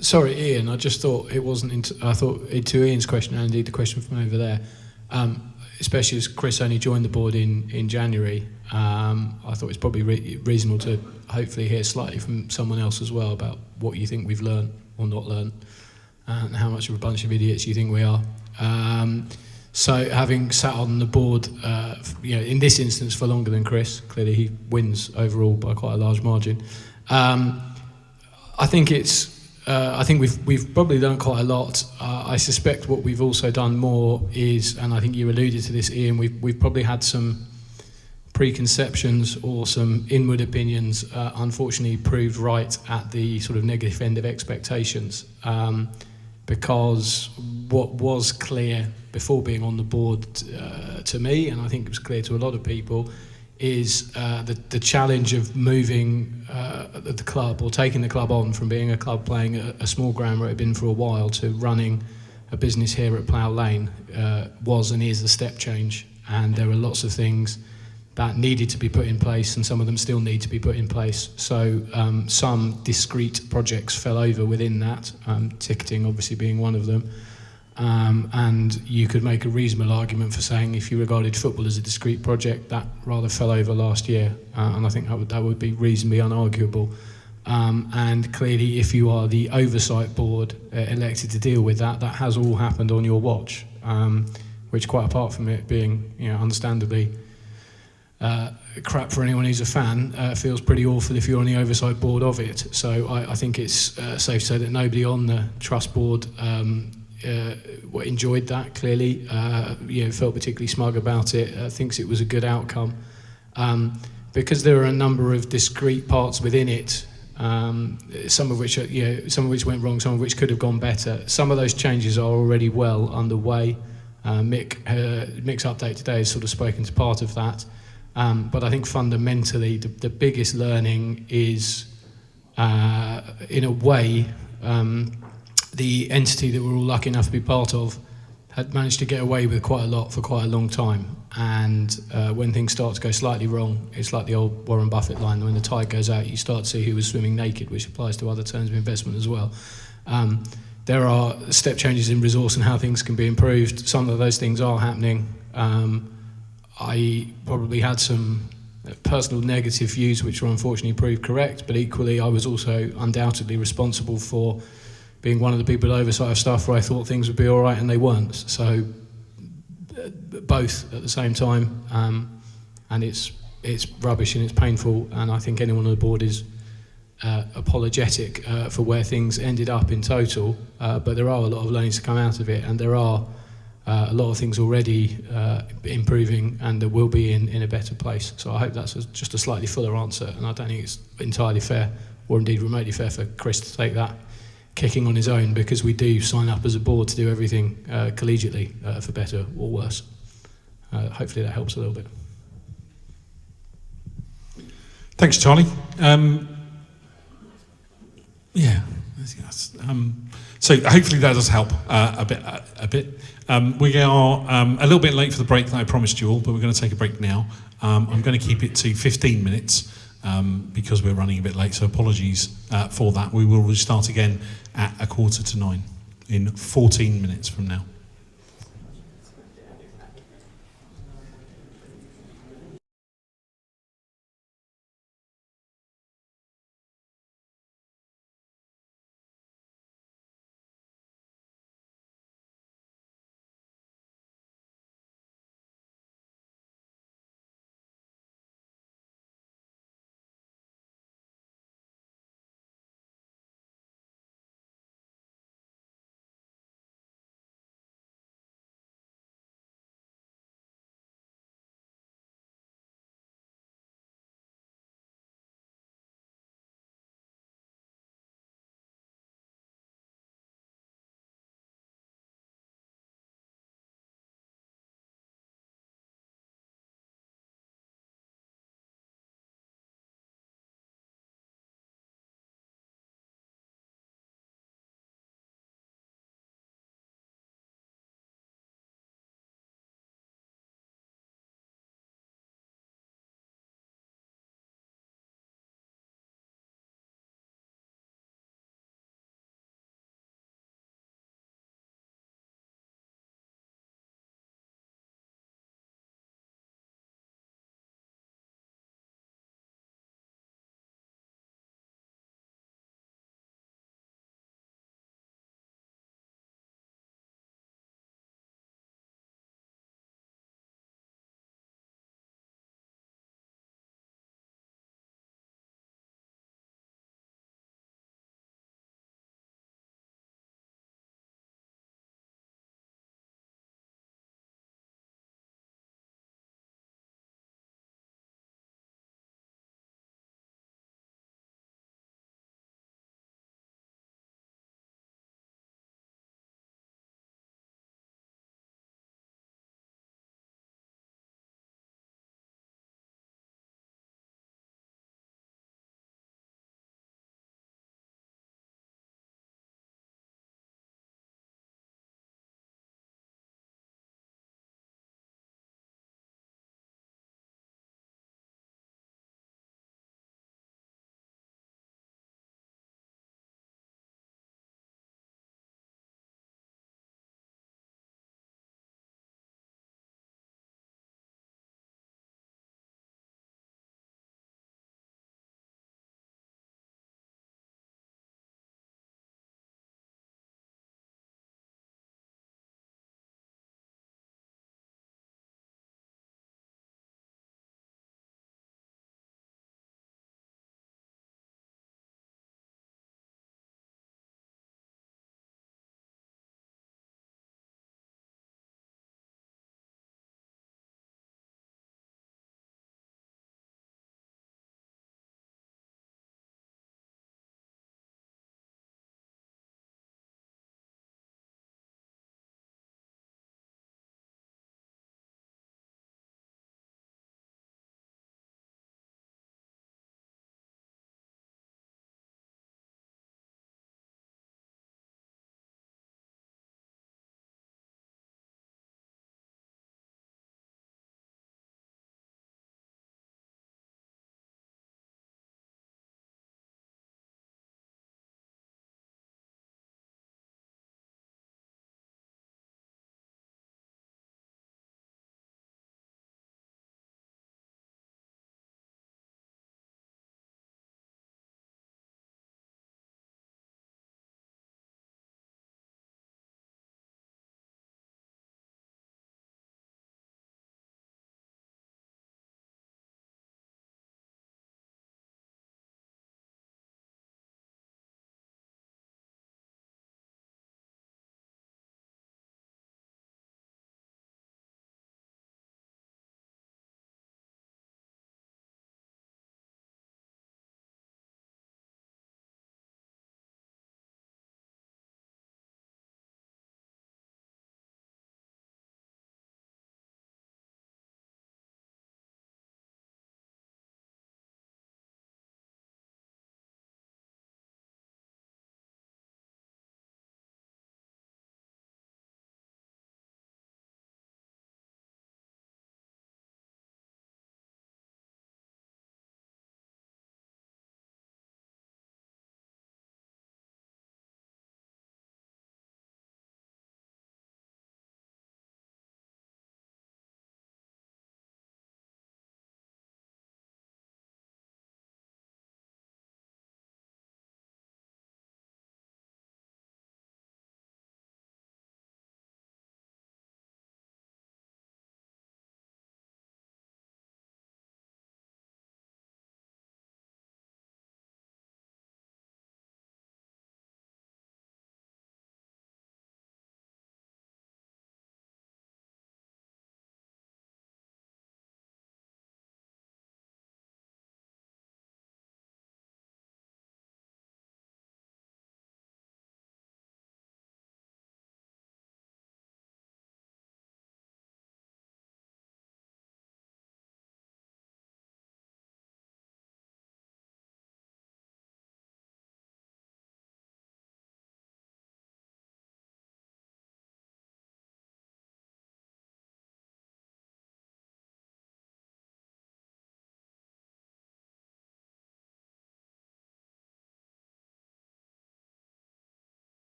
Sorry, Ian, I just thought it wasn't... I thought to Ian's question, and indeed the question from over there, especially as Chris only joined the board in January, I thought it's probably reasonable to hopefully hear slightly from someone else as well about what you think we've learned or not learned, and how much of a bunch of idiots you think we are. So having sat on the board, you know, in this instance for longer than Chris, clearly he wins overall by quite a large margin. I think we've probably done quite a lot. I suspect what we've also done more is, and I think you alluded to this, Ian, we've probably had some preconceptions or some inward opinions, unfortunately proved right at the sort of negative end of expectations. Because what was clear before being on the board to me, and I think it was clear to a lot of people, is the challenge of moving the club, or taking the club on from being a club playing a small ground where it had been for a while to running a business here at Plough Lane was and is a step change. And there are lots of things that needed to be put in place, and some of them still need to be put in place. So some discrete projects fell over within that, ticketing obviously being one of them. And you could make a reasonable argument for saying if you regarded football as a discrete project, that rather fell over last year, and I think that would be reasonably unarguable. And clearly, if you are the oversight board elected to deal with that, that has all happened on your watch, which, quite apart from it being, you know, understandably crap for anyone who's a fan, feels pretty awful if you're on the oversight board of it. So I think it's safe to say that nobody on the trust board enjoyed that, clearly, you know, felt particularly smug about it, thinks it was a good outcome, because there are a number of discrete parts within it, some of which went wrong, some of which could have gone better. Some of those changes are already well underway. Mick's update today has sort of spoken to part of that, but I think fundamentally the biggest learning is, in a way, the entity that we're all lucky enough to be part of had managed to get away with quite a lot for quite a long time. And when things start to go slightly wrong, it's like the old Warren Buffett line, when the tide goes out, you start to see who was swimming naked, which applies to other terms of investment as well. There are step changes in resource and how things can be improved. Some of those things are happening. I probably had some personal negative views which were unfortunately proved correct, but equally I was also undoubtedly responsible for being one of the people at oversight of stuff where I thought things would be all right and they weren't. So both at the same time, and it's rubbish and it's painful, and I think anyone on the board is apologetic for where things ended up in total, but there are a lot of learnings to come out of it, and there are a lot of things already improving, and there will be in a better place. So I hope that's just a slightly fuller answer, and I don't think it's entirely fair, or indeed remotely fair, for Chris to take that kicking on his own, because we do sign up as a board to do everything collegiately, for better or worse. Hopefully that helps a little bit. Thanks, Charlie. So hopefully that does help a bit. We are a little bit late for the break that I promised you all, but we're going to take a break now. I'm going to keep it to 15 minutes because we're running a bit late, so apologies for that. We will restart again at 8:45 in 14 minutes from now.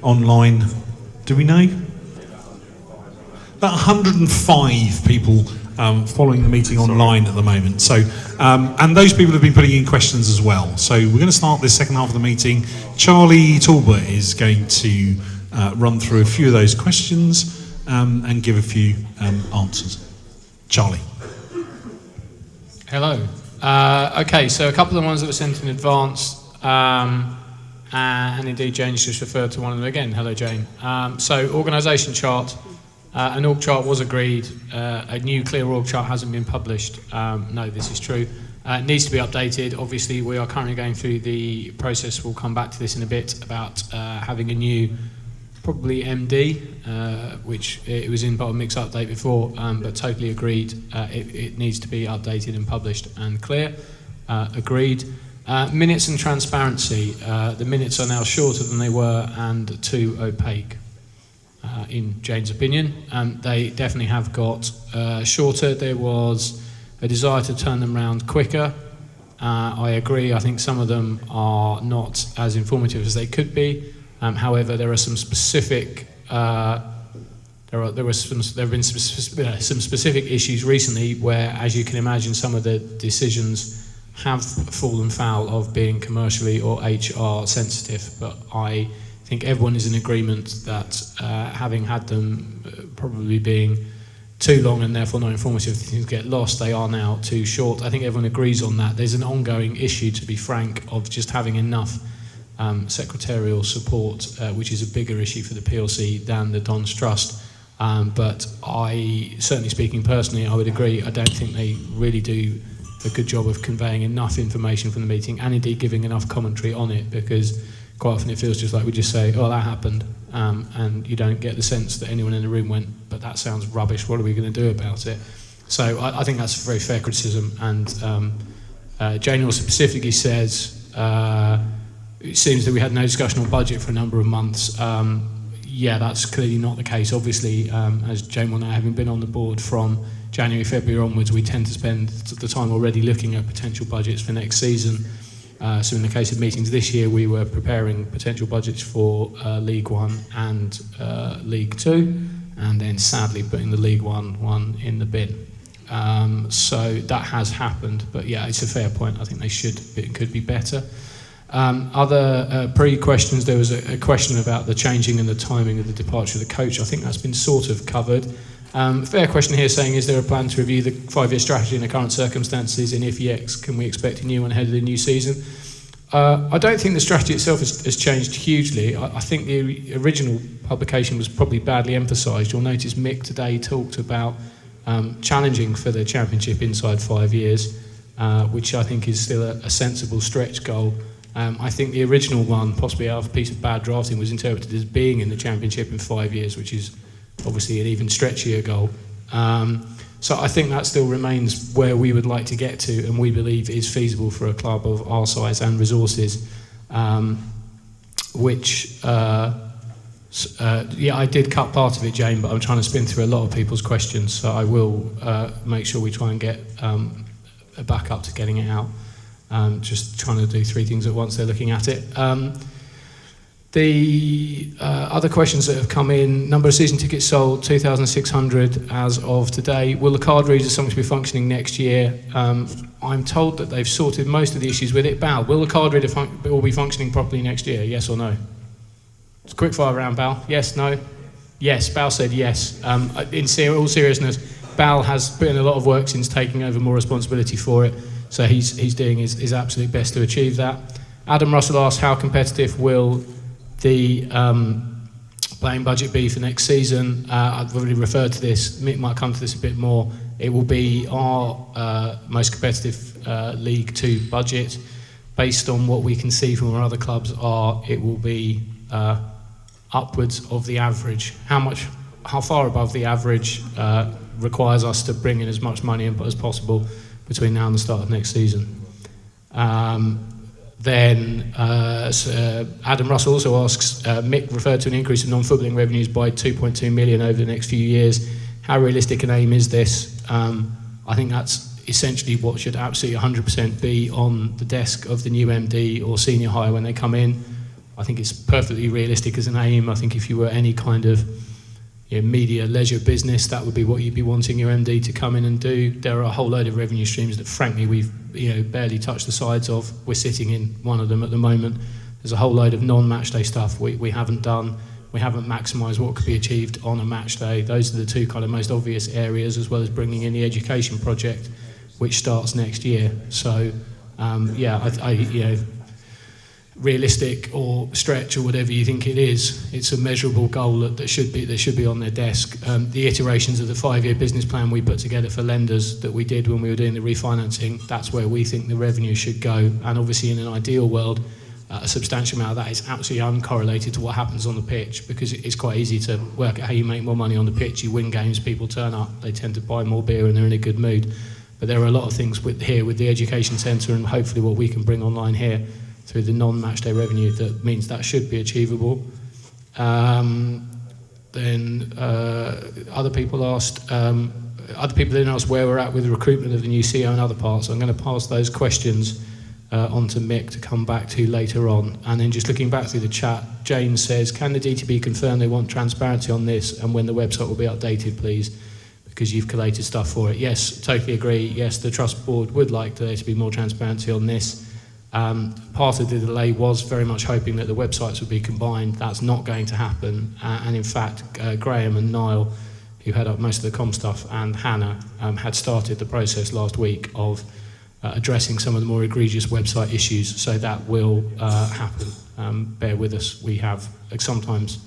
online? Do we know? About 105 people following the meeting online at the moment. So, and those people have been putting in questions as well. So we're going to start this second half of the meeting. Charlie Talbot is going to run through a few of those questions and give a few answers. Charlie. Hello. Okay, so a couple of the ones that were sent in advance, and indeed Jane's just referred to one of them again. Hello, Jane. So organisation chart. An org chart was agreed. A new clear org chart hasn't been published. No, this is true. It needs to be updated. Obviously, we are currently going through the process. We'll come back to this in a bit about having a new, probably MD, which it was in bottom mix update before, but totally agreed. It needs to be updated and published and clear. Agreed. Minutes and transparency. The minutes are now shorter than they were and too opaque. In Jane's opinion, they definitely have got shorter. There was a desire to turn them around quicker. I agree. I think some of them are not as informative as they could be. However, there are some specific. There have been some specific issues recently where, as you can imagine, some of the decisions have fallen foul of being commercially or HR sensitive. But I think everyone is in agreement that having had them probably being too long and therefore not informative, things get lost, they are now too short. I think everyone agrees on that. There's an ongoing issue, to be frank, of just having enough secretarial support, which is a bigger issue for the PLC than the Dons Trust. But I, certainly speaking personally, I would agree. I don't think they really do a good job of conveying enough information from the meeting and indeed giving enough commentary on it, because quite often it feels just like we just say, oh, that happened, and you don't get the sense that anyone in the room went, but that sounds rubbish, what are we going to do about it? So I think that's a very fair criticism, and Jane also specifically says, it seems that we had no discussion on budget for a number of months. Yeah, that's clearly not the case. Obviously, as Jane will know, having been on the board from January, February onwards, we tend to spend the time already looking at potential budgets for next season. So in the case of meetings this year, we were preparing potential budgets for League One and League Two, and then sadly putting the League One in the bin. So that has happened, but yeah, it's a fair point. I think they could be better. Other pre-questions, there was a question about the changing and the timing of the departure of the coach. I think that's been sort of covered. Fair question here saying, is there a plan to review the 5-year strategy in the current circumstances, and if yes, can we expect a new one ahead of the new season? I don't think the strategy itself has changed hugely. I think the original publication was probably badly emphasised. You'll notice Mick today talked about challenging for the championship inside 5 years, which I think is still a sensible stretch goal. I think the original one, possibly out of a piece of bad drafting, was interpreted as being in the championship in 5 years, which is obviously an even stretchier goal. So I think that still remains where we would like to get to, and we believe is feasible for a club of our size and resources, which, yeah, I did cut part of it, Jane, but I'm trying to spin through a lot of people's questions, so I will make sure we try and get a backup to getting it out. Just trying to do 3 things at once, they're looking at it. The other questions that have come in, number of season tickets sold, 2,600 as of today. Will the card reader something to be functioning next year? I'm told that they've sorted most of the issues with it. Bal, will the card reader will be functioning properly next year, yes or no? It's a quick fire round, Bal. Yes, no? Yes, Bal said yes. In all seriousness, Bal has put in a lot of work since taking over more responsibility for it, so he's doing his absolute best to achieve that. Adam Russell asked, how competitive will the playing budget be for next season? I've already referred to this. Mick might come to this a bit more. It will be our most competitive League Two budget. Based on what we can see from where other clubs are, it will be upwards of the average. How far above the average requires us to bring in as much money as possible between now and the start of next season. Then Adam Russell also asks, Mick referred to an increase in non-footballing revenues by 2.2 million over the next few years. How realistic an aim is this? I think that's essentially what should absolutely 100% be on the desk of the new MD or senior hire when they come in. I think it's perfectly realistic as an aim. I think if you were any kind of media leisure business, that would be what you'd be wanting your MD to come in and do. There are a whole load of revenue streams that frankly we've barely touched the sides of. We're sitting in one of them at the moment. There's a whole load of non-match day stuff we haven't done. We haven't maximised what could be achieved on a match day. Those are the two kind of most obvious areas, as well as bringing in the education project, which starts next year. So realistic or stretch or whatever you think it is, it's a measurable goal that should be on their desk. The iterations of the 5-year business plan we put together for lenders that we did when we were doing the refinancing, that's where we think the revenue should go. And obviously in an ideal world, a substantial amount of that is absolutely uncorrelated to what happens on the pitch, because it's quite easy to work out how you make more money on the pitch. You win games, people turn up, they tend to buy more beer and they're in a good mood. But there are a lot of things with the education centre and hopefully what we can bring online here through the non-match day revenue that means that should be achievable. Then other people didn't ask where we're at with the recruitment of the new CEO and other parts. I'm going to pass those questions on to Mick to come back to later on. And then just looking back through the chat, Jane says, can the DTB confirm they want transparency on this and when the website will be updated, please? Because you've collated stuff for it. Yes, totally agree. Yes, the Trust Board would like there to be more transparency on this. Part of the delay was very much hoping that the websites would be combined. That's not going to happen. And in fact, Graham and Niall, who head up most of the comm stuff, and Hannah had started the process last week of addressing some of the more egregious website issues. So that will happen. Bear with us. We have, sometimes,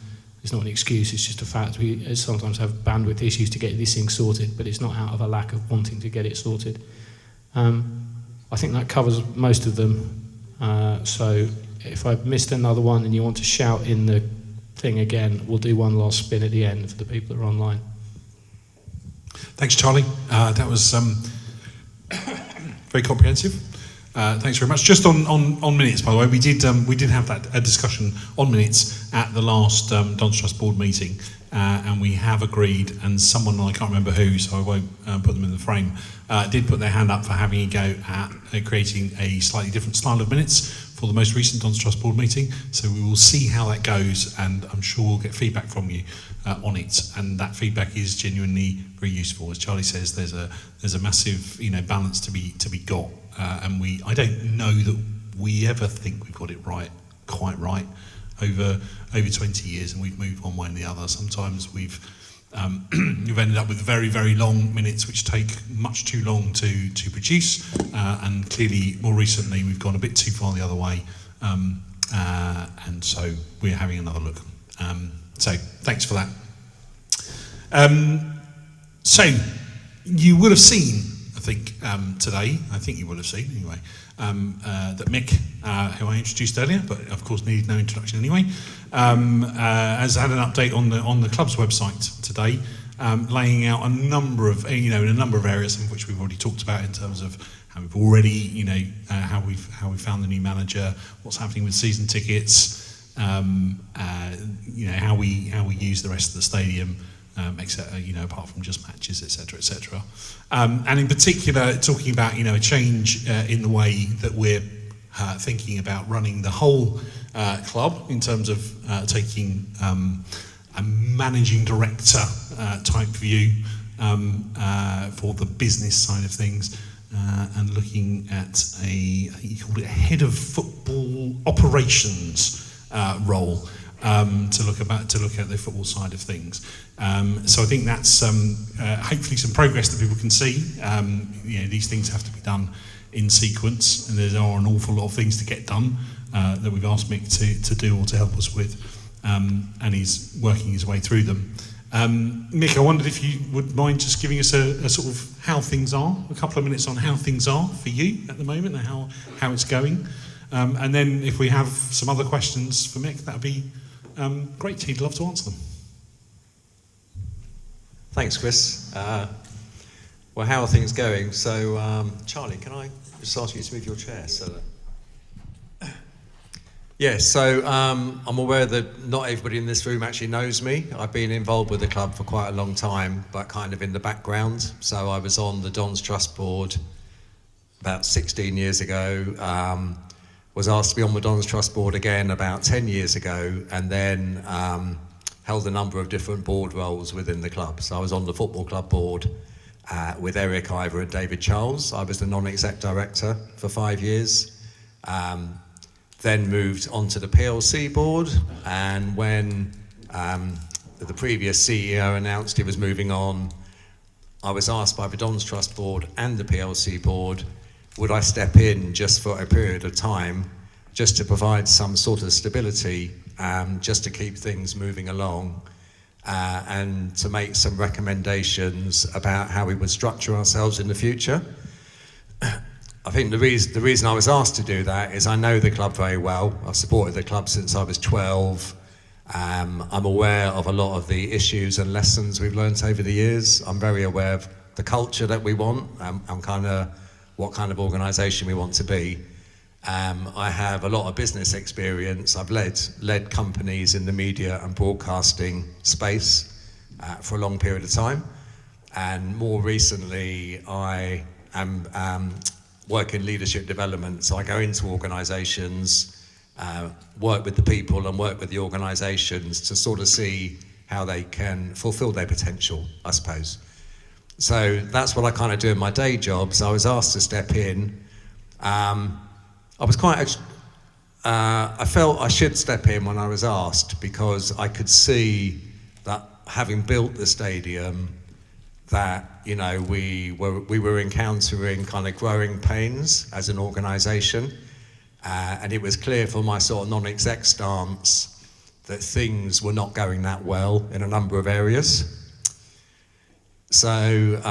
it's not an excuse, it's just a fact. We sometimes have bandwidth issues to get this thing sorted, but it's not out of a lack of wanting to get it sorted. I think that covers most of them. So if I've missed another one and you want to shout in the thing again, we'll do one last spin at the end for the people that are online. Thanks, Charlie. That was very comprehensive. Thanks very much. Just on minutes, by the way, we did have a discussion on minutes at the last Don's Trust Board meeting, and we have agreed, and someone, I can't remember who, so I won't put them in the frame, did put their hand up for having a go at creating a slightly different style of minutes for the most recent Don's Trust Board meeting. So we will see how that goes, and I'm sure we'll get feedback from you on it. And that feedback is genuinely very useful. As Charlie says, there's a massive balance to be got, and I don't know that we ever think we've got it quite right over 20 years, and we've moved one way and the other. Sometimes we've ended up with very, very long minutes which take much too long to produce, and clearly more recently we've gone a bit too far the other way, and so we're having another look. So thanks for that. So you would have seen, I think, today, you will have seen anyway, that Mick, who I introduced earlier, but of course needed no introduction anyway, has had an update on the club's website today, laying out a number of in a number of areas, some of which we've already talked about in terms of how we've already how we found the new manager, what's happening with season tickets, how we use the rest of the stadium. Apart from just matches, etc. And in particular, talking about a change in the way that we're thinking about running the whole club in terms of taking a managing director type view for the business side of things, and looking at I think you called it a head of football operations role. To look at the football side of things. So I think that's hopefully some progress that people can see. These things have to be done in sequence, and there are an awful lot of things to get done that we've asked Mick to do or to help us with, and he's working his way through them. Mick, I wondered if you would mind just giving us a sort of how things are, a couple of minutes on how things are for you at the moment and how it's going. And then if we have some other questions for Mick, that would be great. He'd love to answer them. Thanks, Chris. Well, how are things going? So, Charlie, can I just ask you to move your chair? Yes, so I'm aware that not everybody in this room actually knows me. I've been involved with the club for quite a long time, but kind of in the background. So I was on the Don's Trust Board about 16 years ago. was asked to be on the Dons Trust board again about 10 years ago, and then held a number of different board roles within the club. So I was on the football club board with Eric Ivor and David Charles. I was the non-exec director for 5 years. Then moved onto the PLC board, and when the previous CEO announced he was moving on, I was asked by the Dons Trust board and the PLC board, would I step in just for a period of time, just to provide some sort of stability, just to keep things moving along, and to make some recommendations about how we would structure ourselves in the future. I think the reason I was asked to do that is I know the club very well. I've supported the club since I was 12. I'm aware of a lot of the issues and lessons we've learnt over the years. I'm very aware of the culture that we want and kind of what kind of organisation we want to be. I have a lot of business experience. I've led companies in the media and broadcasting space for a long period of time. And more recently, I am working leadership development. So I go into organisations, work with the people and work with the organisations to sort of see how they can fulfil their potential, I suppose. So that's what I kind of do in my day job. So I was asked to step in. I felt I should step in when I was asked, because I could see that having built the stadium, that, you know, we were encountering kind of growing pains as an organisation. And it was clear from my sort of non-exec stance that things were not going that well in a number of areas. So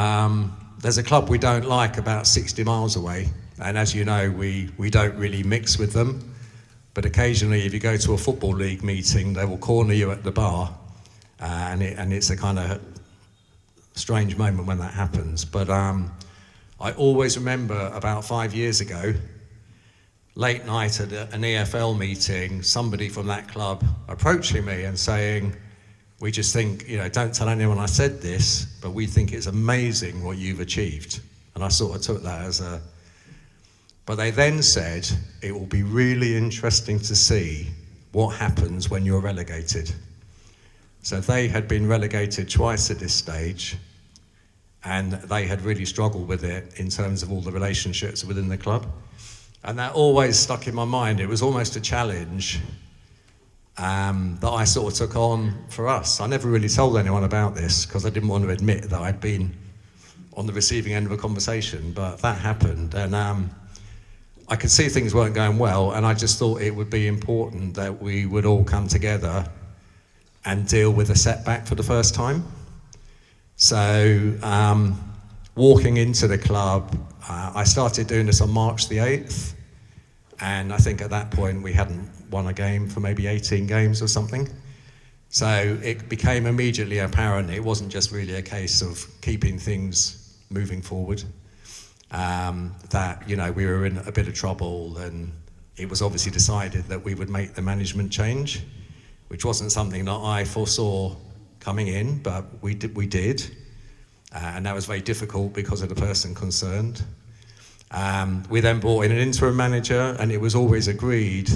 there's a club we don't like about 60 miles away, and as you know, we don't really mix with them. But occasionally, if you go to a football league meeting, they will corner you at the bar, and it's a kind of strange moment when that happens. But I always remember about 5 years ago, late night at an EFL meeting, somebody from that club approaching me and saying, we just think, you know, don't tell anyone I said this, but we think it's amazing what you've achieved. And I sort of took that as a... But they then said, it will be really interesting to see what happens when you're relegated. So they had been relegated twice at this stage, and they had really struggled with it in terms of all the relationships within the club. And that always stuck in my mind. It was almost a challenge that I sort of took on for us. I never really told anyone about this because I didn't want to admit that I'd been on the receiving end of a conversation, but that happened. And I could see things weren't going well, and I just thought it would be important that we would all come together and deal with a setback for the first time. So walking into the club, I started doing this on March the 8th, and I think at that point we hadn't won a game for maybe 18 games or something. So it became immediately apparent it wasn't just really a case of keeping things moving forward, that, you know, we were in a bit of trouble, and it was obviously decided that we would make the management change, which wasn't something that I foresaw coming in, but we did. And that was very difficult because of the person concerned. We then brought in an interim manager, and it was always agreed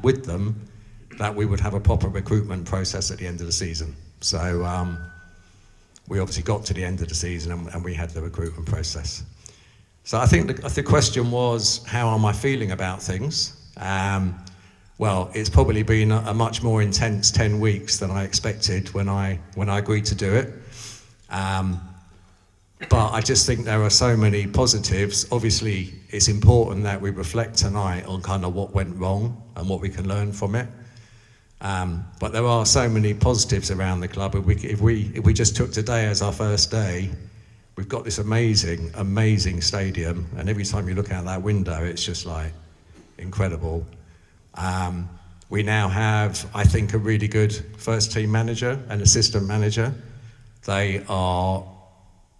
with them that we would have a proper recruitment process at the end of the season. So we obviously got to the end of the season, and we had the recruitment process. So I think the question was, how am I feeling about things? Well, it's probably been a much more intense 10 weeks than I expected when I agreed to do it. But I just think there are so many positives. Obviously, it's important that we reflect tonight on kind of what went wrong and what we can learn from it. But there are so many positives around the club. If we just took today as our first day, we've got this amazing, amazing stadium, and every time you look out that window, it's just like incredible. We now have, I think, a really good first team manager and assistant manager. They are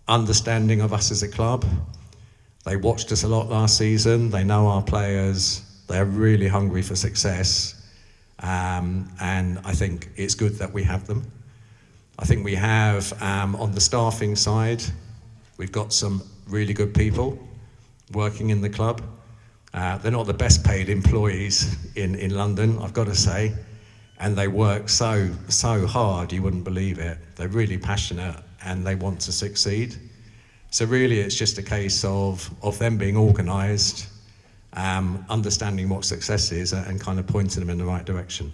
understanding of us as a club. They watched us a lot last season. They know our players. They're really hungry for success. And I think it's good that we have them. I think we have, on the staffing side, we've got some really good people working in the club. They're not the best paid employees in London, I've got to say, and they work so hard, you wouldn't believe it. They're really passionate and they want to succeed. So really it's just a case of them being organised, understanding what success is and kind of pointing them in the right direction.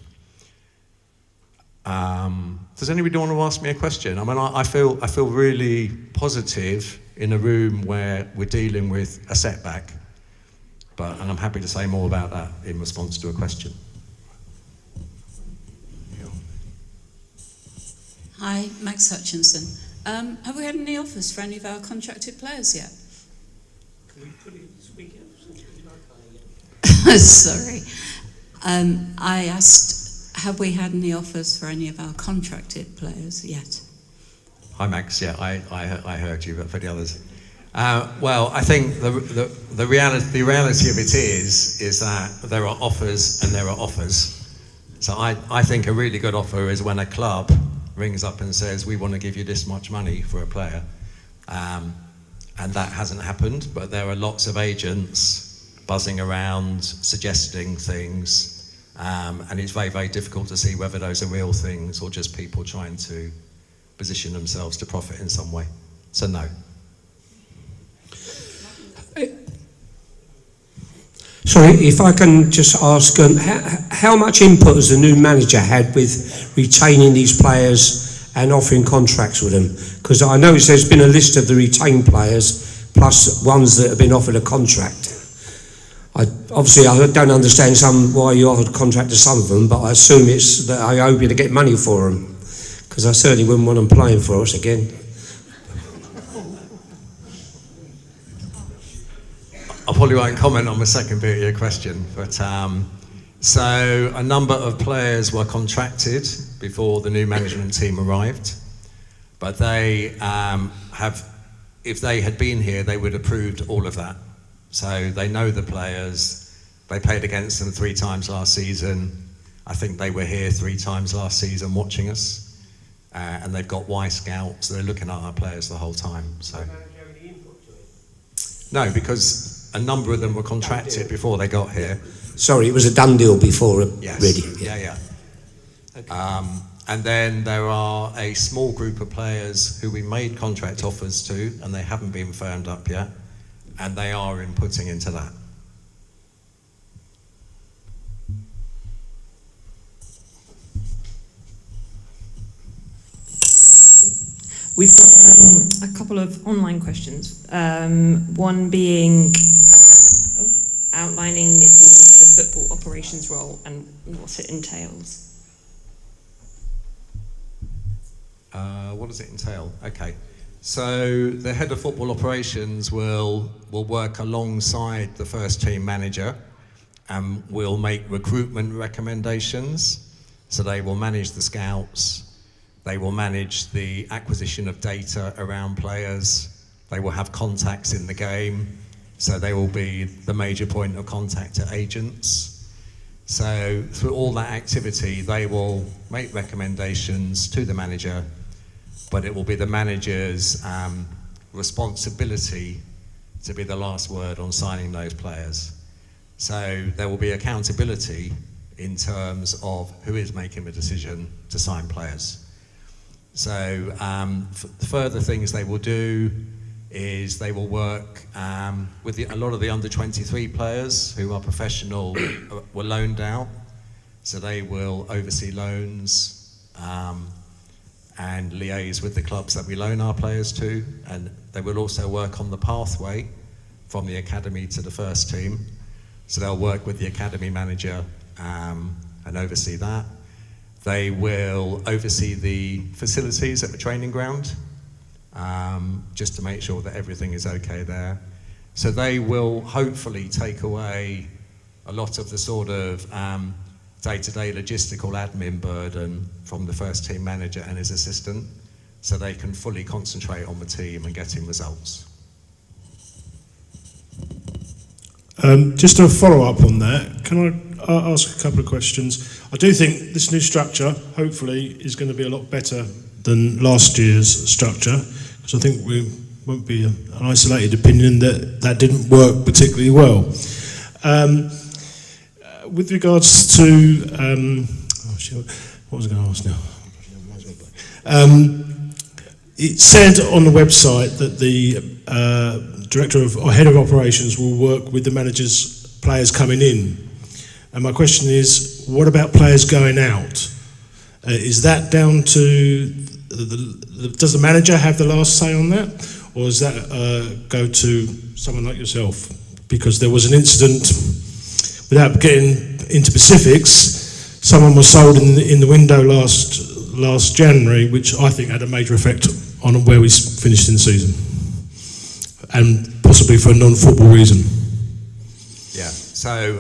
Does anybody want to ask me a question? I mean, I feel really positive in a room where we're dealing with a setback, and I'm happy to say more about that in response to a question. Hi, Max Hutchinson. Have we had any offers for any of our contracted players yet? Sorry. I asked, have we had any offers for any of our contracted players yet? Hi, Max. Yeah, I heard you, but for the others. Well, I think the reality of it is that there are offers and there are offers. So I think a really good offer is when a club rings up and says, we want to give you this much money for a player. And that hasn't happened, but there are lots of agents buzzing around, suggesting things, and it's very, very difficult to see whether those are real things or just people trying to position themselves to profit in some way. So no. Sorry, if I can just ask, how much input has the new manager had with retaining these players and offering contracts with them? Because I noticed there's been a list of the retained players plus ones that have been offered a contract. Obviously, I don't understand why you offered a contract to some of them, but I assume it's that I hope you to get money for them, because I certainly wouldn't want them playing for us again. I probably won't comment on the second bit of your question, but so a number of players were contracted before the new management team arrived, but they if they had been here, they would have approved all of that. So they know the players, they played against them 3 times last season. I think they were here 3 times last season watching us, and they've got Y scouts, so they're looking at our players the whole time. So no, because a number of them were contracted before they got here. Sorry, it was a done deal before, yes. Ready. Yeah. And then there are a small group of players who we made contract offers to, and they haven't been firmed up yet, and they are inputting into that. We've got a couple of online questions. One being outlining the head of football operations role and what it entails. What does it entail? Okay, so the head of football operations will work alongside the first team manager and will make recruitment recommendations. So they will manage the scouts. They will manage the acquisition of data around players. They will have contacts in the game. So they will be the major point of contact to agents. So through all that activity, they will make recommendations to the manager, but it will be the manager's responsibility to be the last word on signing those players. So there will be accountability in terms of who is making the decision to sign players. So further things they will do is they will work with a lot of the under-23 players who are professional, were loaned out. So they will oversee loans and liaise with the clubs that we loan our players to. And they will also work on the pathway from the academy to the first team. So they'll work with the academy manager and oversee that. They will oversee the facilities at the training ground, just to make sure that everything is okay there. So they will hopefully take away a lot of the sort of day-to-day logistical admin burden from the first team manager and his assistant, so they can fully concentrate on the team and getting results. Just to follow up on that, can I ask a couple of questions? I do think this new structure, hopefully, is going to be a lot better than last year's structure, because I think we won't be an isolated opinion that didn't work particularly well. With regards to, what was I going to ask now? It said on the website that the director of or head of operations will work with the managers, players coming in. And my question is, what about players going out? Is that down to does the manager have the last say on that, or does that go to someone like yourself? Because there was an incident, without getting into specifics, someone was sold in the window last January, which I think had a major effect on where we finished in the season, and possibly for a non-football reason. Yeah, so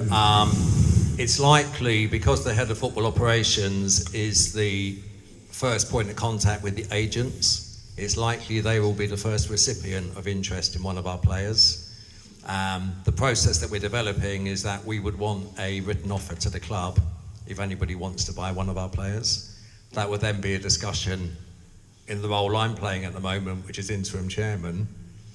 it's likely, because the head of football operations is the first point of contact with the agents, it's likely they will be the first recipient of interest in one of our players. The process that we're developing is that we would want a written offer to the club if anybody wants to buy one of our players. That would then be a discussion in the role I'm playing at the moment, which is interim chairman,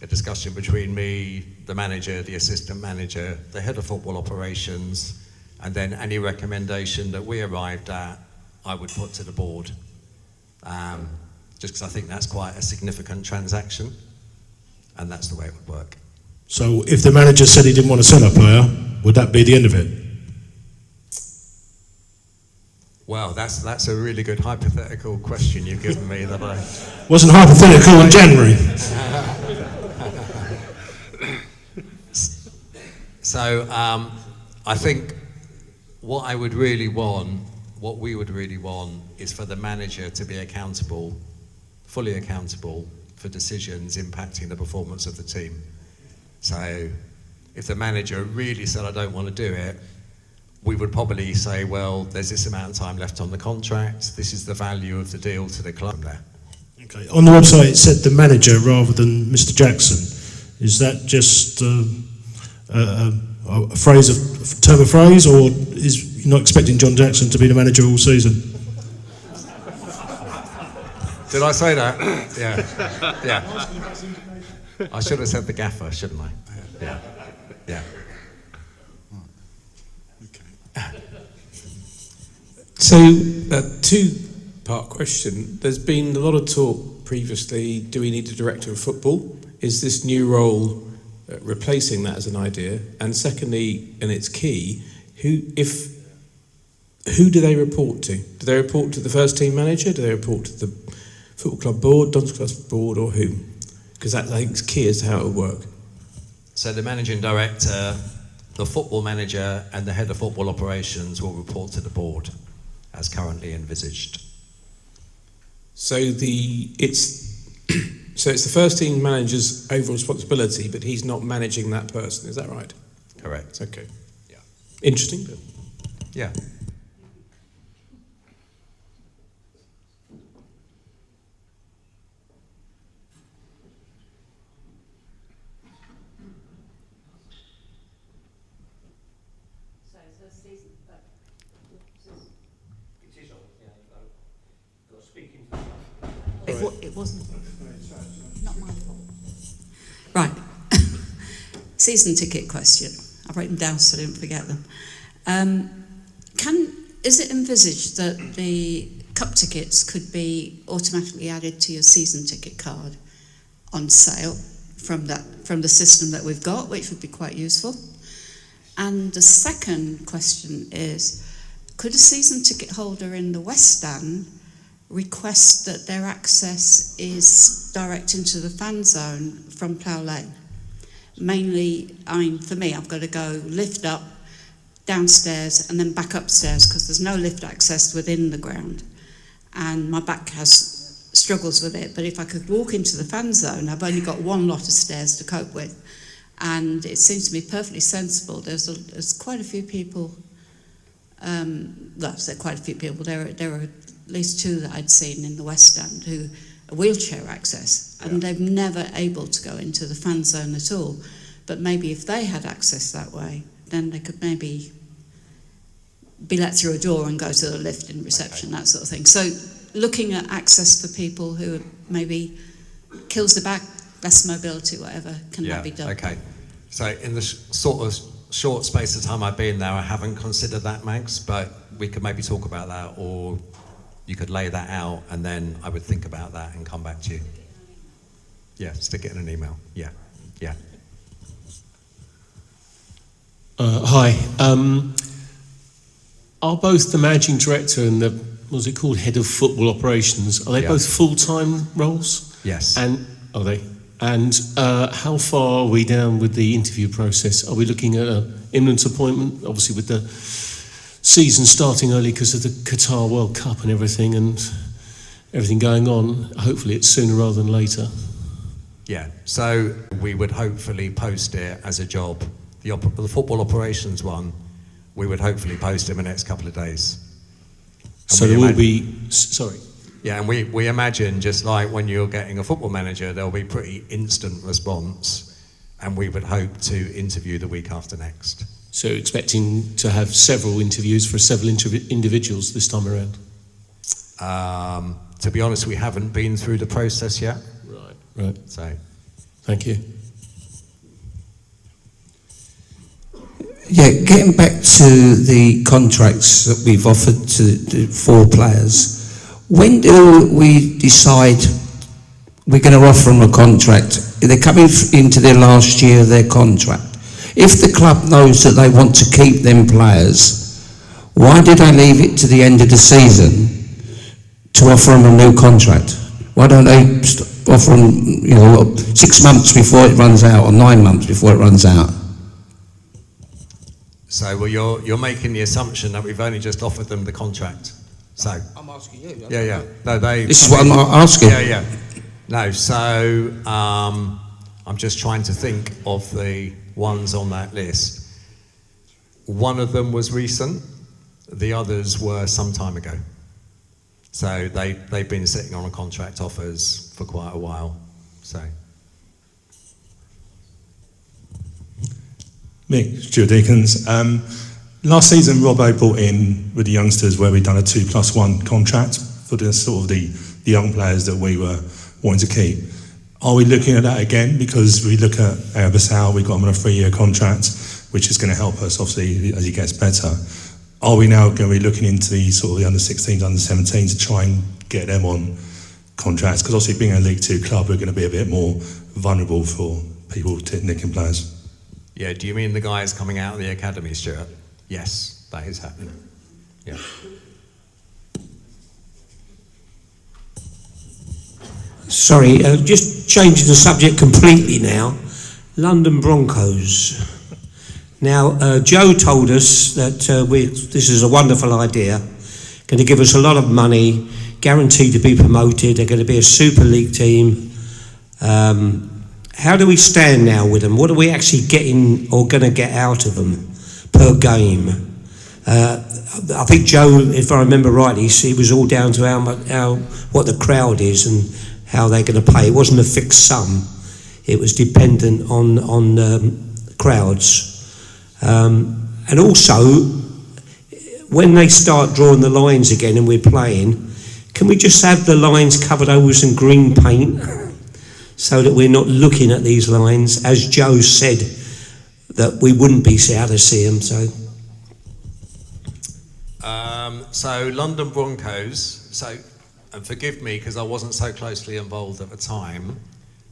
a discussion between me, the manager, the assistant manager, the head of football operations, and then any recommendation that we arrived at, I would put to the board. Just because I think that's quite a significant transaction, and that's the way it would work. So if the manager said he didn't want to sell a player, would that be the end of it? Well, that's a really good hypothetical question you've given me that I... Wasn't hypothetical in January. So I think what we would really want is for the manager to be accountable, fully accountable for decisions impacting the performance of the team. So if the manager really said, I don't want to do it, we would probably say, well, there's this amount of time left on the contract, this is the value of the deal to the club there. Okay. On the website it said the manager rather than Mr. Jackson. Is that just a term of phrase, or is you not expecting John Jackson to be the manager all season? Did I say that? Yeah. Yeah. I should have said the gaffer, shouldn't I? Yeah. Yeah. So, a two-part question. There's been a lot of talk previously, do we need a director of football? Is this new role replacing that as an idea? And secondly, and it's key, who do they report to? Do they report to the first team manager? Do they report to the football club board, Dons Club board, or who? Because that, I think, is key as to how it would work. So the managing director, the football manager, and the head of football operations will report to the board, as currently envisaged. So it's the first team manager's overall responsibility, but he's not managing that person. Is that right? Correct. Okay. Yeah. Interesting, but yeah. It wasn't. Not my fault. Right. Season ticket question. I've written them down so I didn't forget them. Is it envisaged that the cup tickets could be automatically added to your season ticket card on sale from the system that we've got, which would be quite useful? And the second question is, could a season ticket holder in the West Stand request that their access is direct into the fan zone from Plough Lane? Mainly, I mean, for me, I've got to go lift up, downstairs, and then back upstairs because there's no lift access within the ground. And my back has struggles with it. But if I could walk into the fan zone, I've only got one lot of stairs to cope with. And it seems to me perfectly sensible. There's quite a few people, quite a few people. There are at least two that I'd seen in the West Stand who are wheelchair access, and they're never able to go into the fan zone at all. But maybe if they had access that way, then they could maybe be let through a door and go to the lift in reception, that sort of thing. So looking at access for people who maybe kills the back, less mobility, whatever, can that be done? Okay. So in the sort of short space of time I've been there, I haven't considered that, Mags, but we could maybe talk about that, or you could lay that out, and then I would think about that and come back to you. Yeah, stick it in an email. Yeah. Hi. Are both the managing director and the, what's it called, head of football operations, are they both full-time roles? Yes. And are they? And how far are we down with the interview process? Are we looking at an imminent appointment, obviously with the season starting early because of the Qatar World Cup and everything going on? Hopefully it's sooner rather than later. Yeah, so we would hopefully post it as a job. The football operations one, we would hopefully post it in the next couple of days. And so there will be, sorry. Yeah, and we imagine, just like when you're getting a football manager, there'll be pretty instant response, and we would hope to interview the week after next. So expecting to have several interviews for several individuals this time around? To be honest, we haven't been through the process yet. Right. So, thank you. Yeah, getting back to the contracts that we've offered to the 4 players, when do we decide we're going to offer them a contract? They're coming into their last year of their contract. If the club knows that they want to keep them players, why did they leave it to the end of the season to offer them a new contract? Why don't they offer them, 6 months before it runs out, or 9 months before it runs out? So well, you're making the assumption that we've only just offered them the contract. So I'm asking you. Yeah. No, This is what I'm asking. Yeah. No, so I'm just trying to think of the ones on that list. One of them was recent. The others were some time ago. So they've been sitting on a contract offers for quite a while. So. Me, Stuart Deakins. Last season, Robbo brought in with the youngsters where we'd done a 2+1 contract for the sort of the young players that we were wanting to keep. Are we looking at that again? Because we look at Basal, we got him on a 3-year contract, which is going to help us obviously as he gets better. Are we now going to be looking into the sort of the under-16s, under-17s to try and get them on contracts? Because obviously being a League 2 club, we're going to be a bit more vulnerable for people nicking players. Yeah, do you mean the guys coming out of the academy, Stuart? Yes, that is happening. Yeah. Sorry, just changing the subject completely now. London Broncos. Now, Joe told us that this is a wonderful idea, going to give us a lot of money, guaranteed to be promoted, they're going to be a Super League team. How do we stand now with them? What are we actually getting or going to get out of them per game? I think Joe, if I remember rightly, he was all down to what the crowd is and how they're going to pay. It wasn't a fixed sum. It was dependent on crowds. And also, when they start drawing the lines again and we're playing, can we just have the lines covered over with some green paint so that we're not looking at these lines? As Joe said, that we wouldn't be able to see them. So London Broncos, and forgive me because I wasn't so closely involved at the time,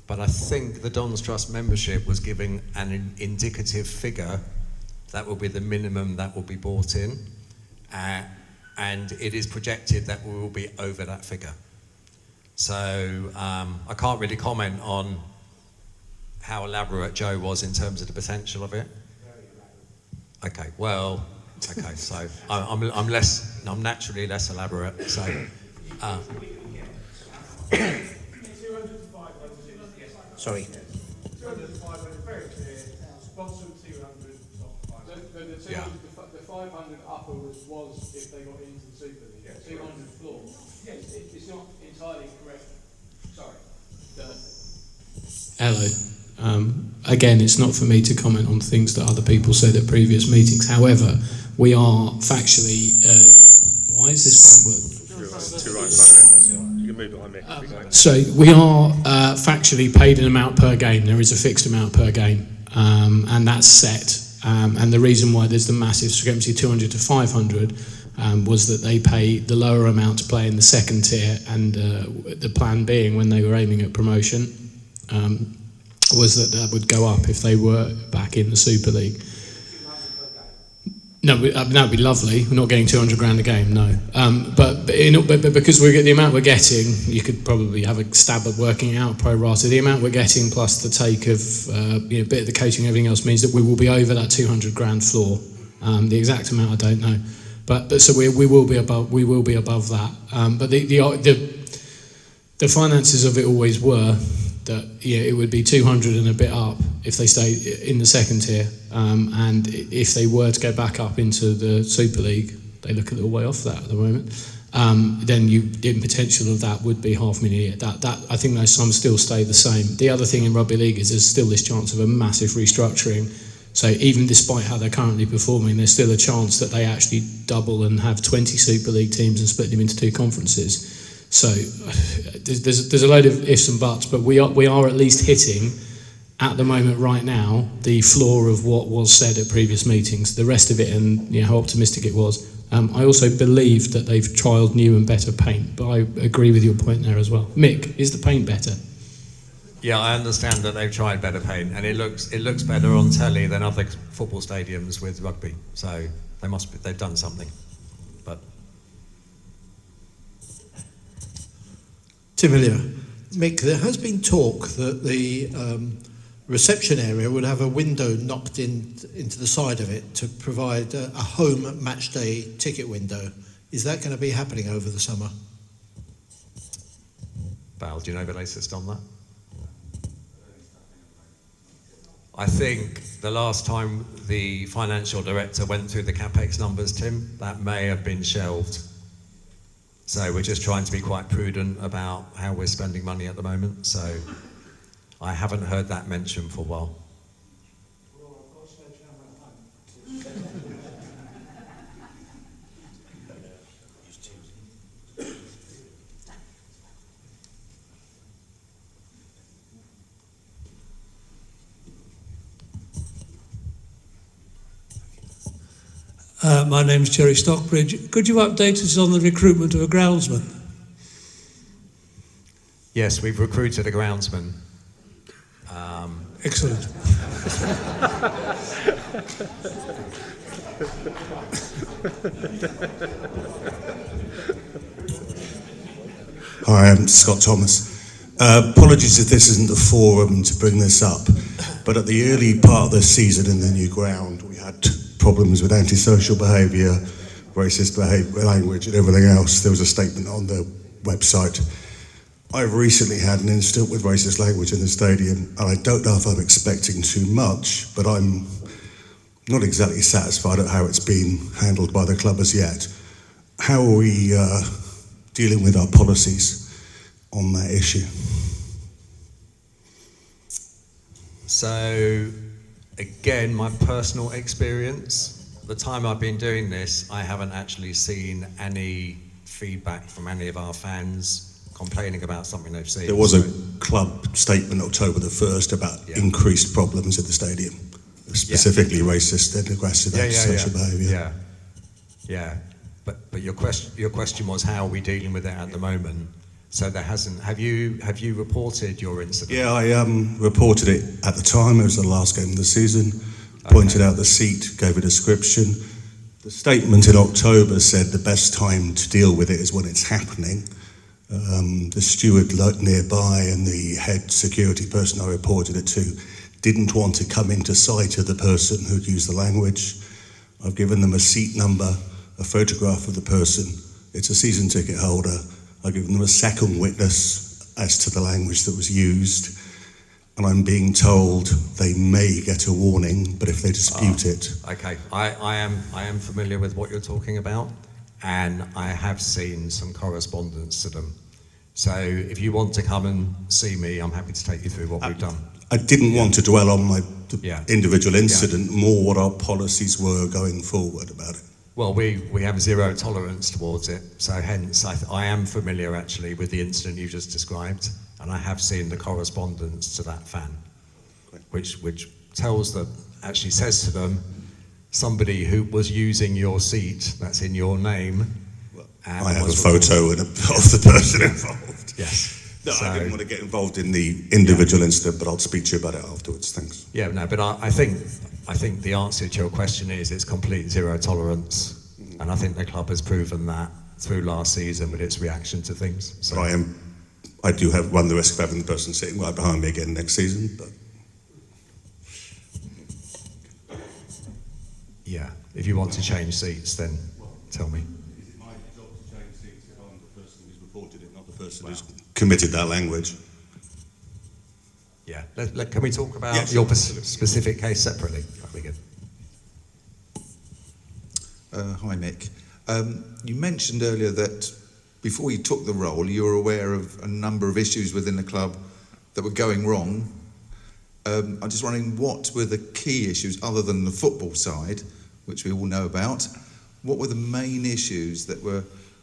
but I think the Dons Trust membership was giving an indicative figure that will be the minimum that will be bought in, and it is projected that we will be over that figure. So I can't really comment on how elaborate Joe was in terms of the potential of it. Okay, well, okay, so I'm naturally less elaborate. So. Sorry. Yeah. The 500 upper was if they got into the Super League. Yeah, 200 floor. Yes, it's not entirely correct. Sorry. Hello. Again, it's not for me to comment on things that other people said at previous meetings. However, we are factually... why is this not working? You can move behind me. So we are factually paid an amount per game. There is a fixed amount per game, and that's set And the reason why there's the massive discrepancy, 200 to 500, was that they pay the lower amount to play in the second tier, and the plan being, when they were aiming at promotion, was that would go up if they were back in the Super League. No, that'd be lovely. We're not getting 200 grand a game, no. But because we're the amount we're getting, you could probably have a stab at working out pro rata. The amount we're getting plus the take of a bit of the coaching and everything else means that we will be over that 200 grand floor. The exact amount I don't know, but so we will be above that. But the finances of it always were that it would be 200 and a bit up if they stay in the second tier, and if they were to go back up into the Super League, they look a little way off that at the moment. Then the potential of that would be £500,000 a year. That I think those sums still stay the same. The other thing in rugby league is there's still this chance of a massive restructuring. So even despite how they're currently performing, there's still a chance that they actually double and have 20 Super League teams and split them into 2 conferences. So there's a load of ifs and buts, but we are at least hitting, at the moment right now, the floor of what was said at previous meetings. The rest of it, and how optimistic it was. I also believe that they've trialled new and better paint, but I agree with your point there as well. Mick, is the paint better? Yeah, I understand that they've tried better paint, and it looks better on telly than other football stadiums with rugby. So they've done something. But Tim Hillier. Mick, there has been talk that the reception area would have a window knocked into the side of it to provide a home match day ticket window. Is that going to be happening over the summer? Val, do you know the latest on that? I think the last time the financial director went through the capex numbers, Tim, that may have been shelved. So we're just trying to be quite prudent about how we're spending money at the moment. So I haven't heard that mentioned for a while. My name's Jerry Stockbridge. Could you update us on the recruitment of a groundsman? Yes, we've recruited a groundsman. Excellent. Hi, I'm Scott Thomas. Apologies if this isn't the forum to bring this up, but at the early part of the season in the new ground, we had problems with antisocial behaviour, racist behaviour, language and everything else. There was a statement on the website. I've recently had an incident with racist language in the stadium, and I don't know if I'm expecting too much, but I'm not exactly satisfied at how it's been handled by the club as yet. How are we dealing with our policies on that issue? So, again, my personal experience, the time I've been doing this, I haven't actually seen any feedback from any of our fans complaining about something they've seen. There was a club statement October the 1st about increased problems at the stadium, specifically racist and aggressive antisocial behaviour. Yeah. But your question was, how are we dealing with it at the moment? So there hasn't. Have you reported your incident? Yeah, I reported it at the time. It was the last game of the season. Pointed out the seat, gave a description. The statement in October said the best time to deal with it is when it's happening. The steward nearby and the head security person I reported it to didn't want to come into sight of the person who'd used the language. I've given them a seat number, a photograph of the person. It's a season ticket holder. I've given them a second witness as to the language that was used. And I'm being told they may get a warning, but if they dispute it... Okay, I am familiar with what you're talking about, and I have seen some correspondence to them. So if you want to come and see me, I'm happy to take you through what we've done. I didn't want to dwell on my individual incident, more what our policies were going forward about it. Well, we have zero tolerance towards it, so hence I am familiar actually with the incident you just described, and I have seen the correspondence to that fan, which tells the actually says to them, somebody who was using your seat that's in your name. I have a photo of the person involved. Yes. No, I didn't want to get involved in the individual incident, but I'll speak to you about it afterwards. Thanks. Yeah, no, but I think the answer to your question is it's complete zero tolerance, and I think the club has proven that through last season with its reaction to things. So But I do run the risk of having the person sitting right behind me again next season. But yeah, if you want to change seats, then tell me. is it my job to change seats if I'm the person who's reported it, not the person who's committed that language? Yeah. Can we talk about Yes, your absolutely. specific case separately? That'd be good. Hi, Nick. You mentioned earlier that before you took the role, you were aware of a number of issues within the club that were going wrong. I'm just wondering, what were the key issues, other than the football side, which we all know about? What were the main issues that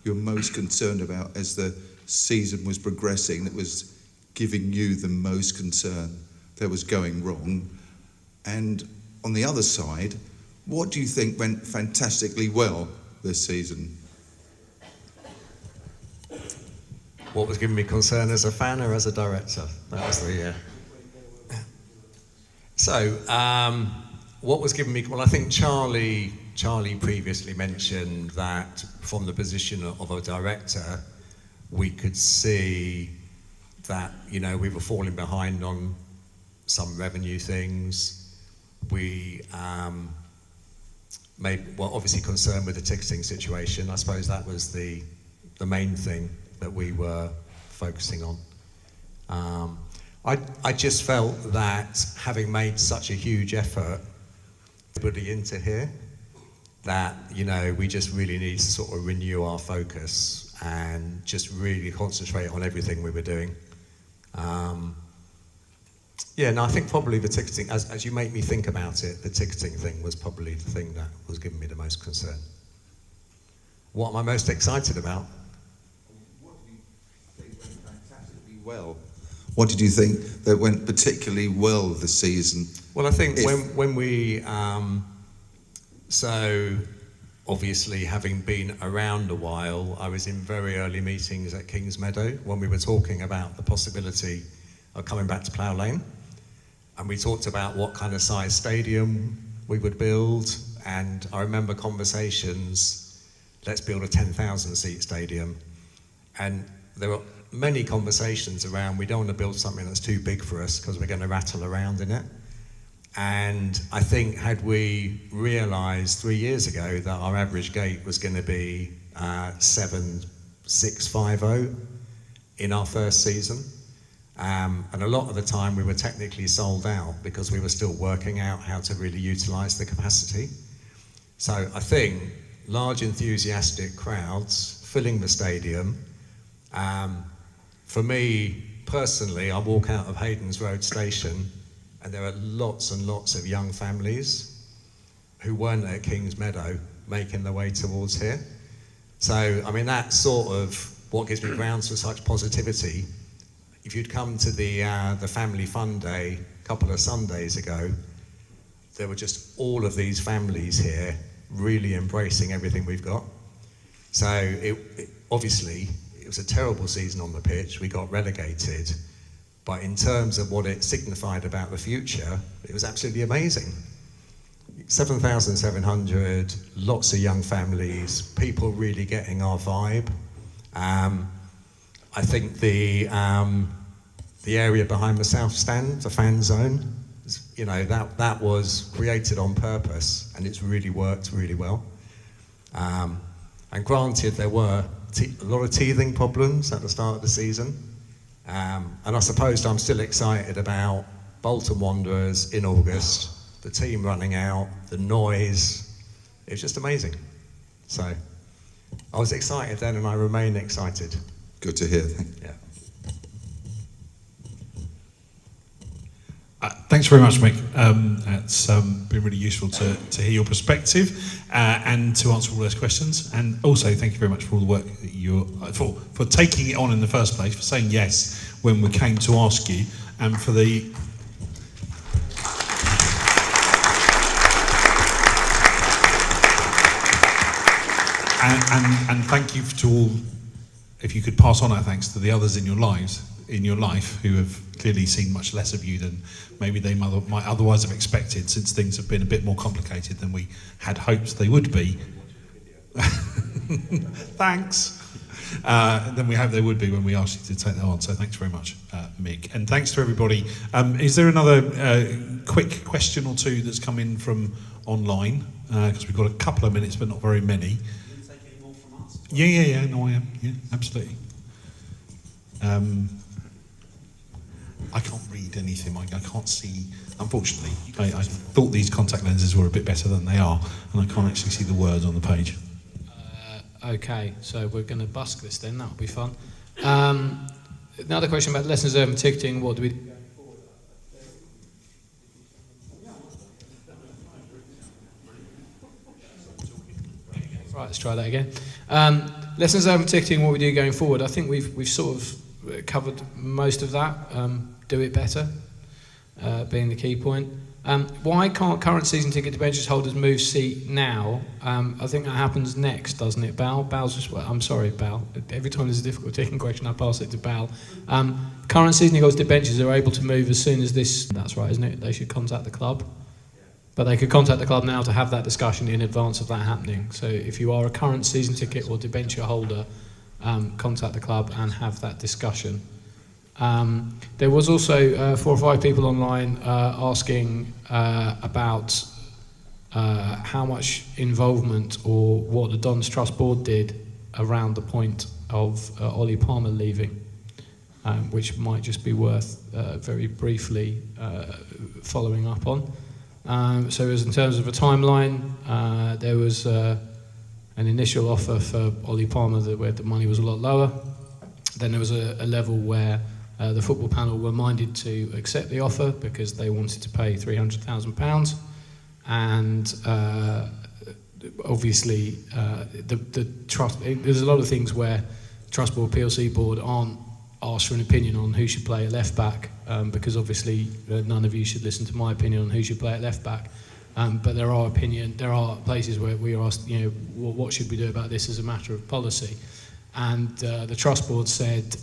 you're most concerned about as the season was progressing, that was giving you the most concern that was going wrong? And on the other side, what do you think went fantastically well this season? What was giving me concern as a fan or as a director? That was the. So, what was giving me? Well, I think Charlie previously mentioned that from the position of a director, we could see that we were falling behind on some revenue things. We obviously concerned with the ticketing situation. I suppose that was the main thing that we were focusing on. I just felt that having made such a huge effort to put it into here, that we just really need to sort of renew our focus and just really concentrate on everything we were doing. I think probably the ticketing, as you make me think about it, the ticketing thing was probably the thing that was giving me the most concern. What am I most excited about? What did you think went fantastically well? What did you think that went particularly well this season? Well, I think when we, so obviously having been around a while, I was in very early meetings at Kings Meadow when we were talking about the possibility of coming back to Plough Lane. And we talked about what kind of size stadium we would build. And I remember conversations, let's build a 10,000 seat stadium. And there were many conversations around, we don't want to build something that's too big for us because we're going to rattle around in it. And I think had we realised 3 years ago that our average gate was going to be 7,650 in our first season, and a lot of the time we were technically sold out because we were still working out how to really utilise the capacity. So I think large enthusiastic crowds filling the stadium. For me personally, I walk out of Hayden's Road station and there are lots and lots of young families who weren't at Kings Meadow making their way towards here. So, I mean, that's sort of what gives me grounds for such positivity. If you'd come to the Family Fun Day a couple of Sundays ago, there were just all of these families here really embracing everything we've got. So, obviously, it was a terrible season on the pitch. We got relegated. But in terms of what it signified about the future, it was absolutely amazing. 7,700, lots of young families, people really getting our vibe. I think the area behind the south stand, the fan zone, that was created on purpose, and it's really worked really well. And granted, there were a lot of teething problems at the start of the season. And I suppose I'm still excited about Bolton Wanderers in August, the team running out, the noise. It was just amazing. So I was excited then and I remain excited. Good to hear. Yeah. Thanks very much, Mick. It's been really useful to hear your perspective and to answer all those questions. And also, thank you very much for all the work that for taking it on in the first place, for saying yes when we came to ask you, and for the And thank you to all. If you could pass on our thanks to the others in your life, who have clearly seen much less of you than maybe they might otherwise have expected, since things have been a bit more complicated than we had hoped they would be. Thanks. Then we hope they would be when we asked you to take that on. So thanks very much, Mick. And thanks to everybody. Is there another quick question or two that's come in from online? Because we've got a couple of minutes, but not very many. Yeah. No, I am. Yeah, absolutely. I can't read anything. I can't see. Unfortunately, I thought these contact lenses were a bit better than they are, and I can't actually see the words on the page. Okay, so we're going to busk this then. That'll be fun. Another question about lessons learned and ticketing. What do we? Right, let's try that again. Lessons learned and ticketing. What we do going forward. I think we've sort of covered most of that. Do it better, being the key point. Why can't current season ticket debentures holders move seat now? I think that happens next, doesn't it, Bal? Bal's just, well, I'm sorry, Bal. Every time there's a difficult ticking question, I pass it to Bal. Current season holders debentures are able to move as soon as this. That's right, isn't it? They should contact the club. But they could contact the club now to have that discussion in advance of that happening. So if you are a current season ticket or debenture holder, contact the club and have that discussion. There was also 4 or 5 people online asking about how much involvement or what the Dons Trust Board did around the point of Ollie Palmer leaving, which might just be worth very briefly following up on. So as in terms of a timeline, there was an initial offer for Ollie Palmer where the money was a lot lower. Then there was a level where the football panel were minded to accept the offer because they wanted to pay £300,000, and obviously the trust. There's a lot of things where Trust Board, PLC Board aren't asked for an opinion on who should play at left back, because obviously none of you should listen to my opinion on who should play at left back. But there are places where we are asked, what should we do about this as a matter of policy? And the Trust Board said,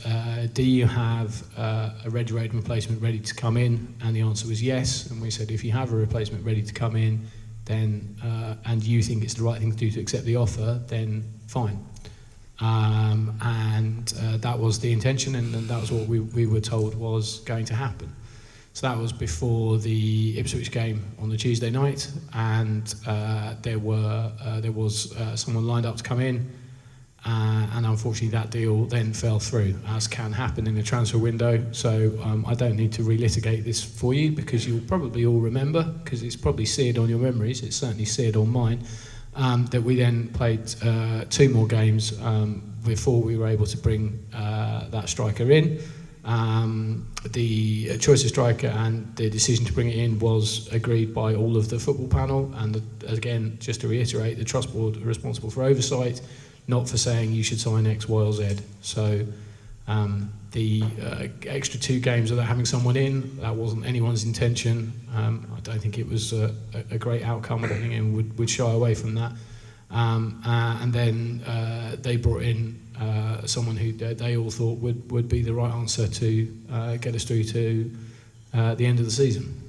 do you have a Reg Raid replacement ready to come in? And the answer was yes. And we said, if you have a replacement ready to come in, then and you think it's the right thing to do to accept the offer, then fine. And that was the intention, and that was what we were told was going to happen. So that was before the Ipswich game on the Tuesday night, and there was someone lined up to come in. And unfortunately that deal then fell through, as can happen in the transfer window. So I don't need to relitigate this for you, because you'll probably all remember, because it's probably seared on your memories, it's certainly seared on mine, that we then played 2 more games before we were able to bring that striker in. The choice of striker and the decision to bring it in was agreed by all of the football panel, and again, just to reiterate, the Trust Board are responsible for oversight, not for saying you should sign X, Y or Z. So the extra 2 games without having someone in, that wasn't anyone's intention. I don't think it was a great outcome. I don't think anyone would shy away from that. And then they brought in someone who they all thought would be the right answer to get us through to the end of the season.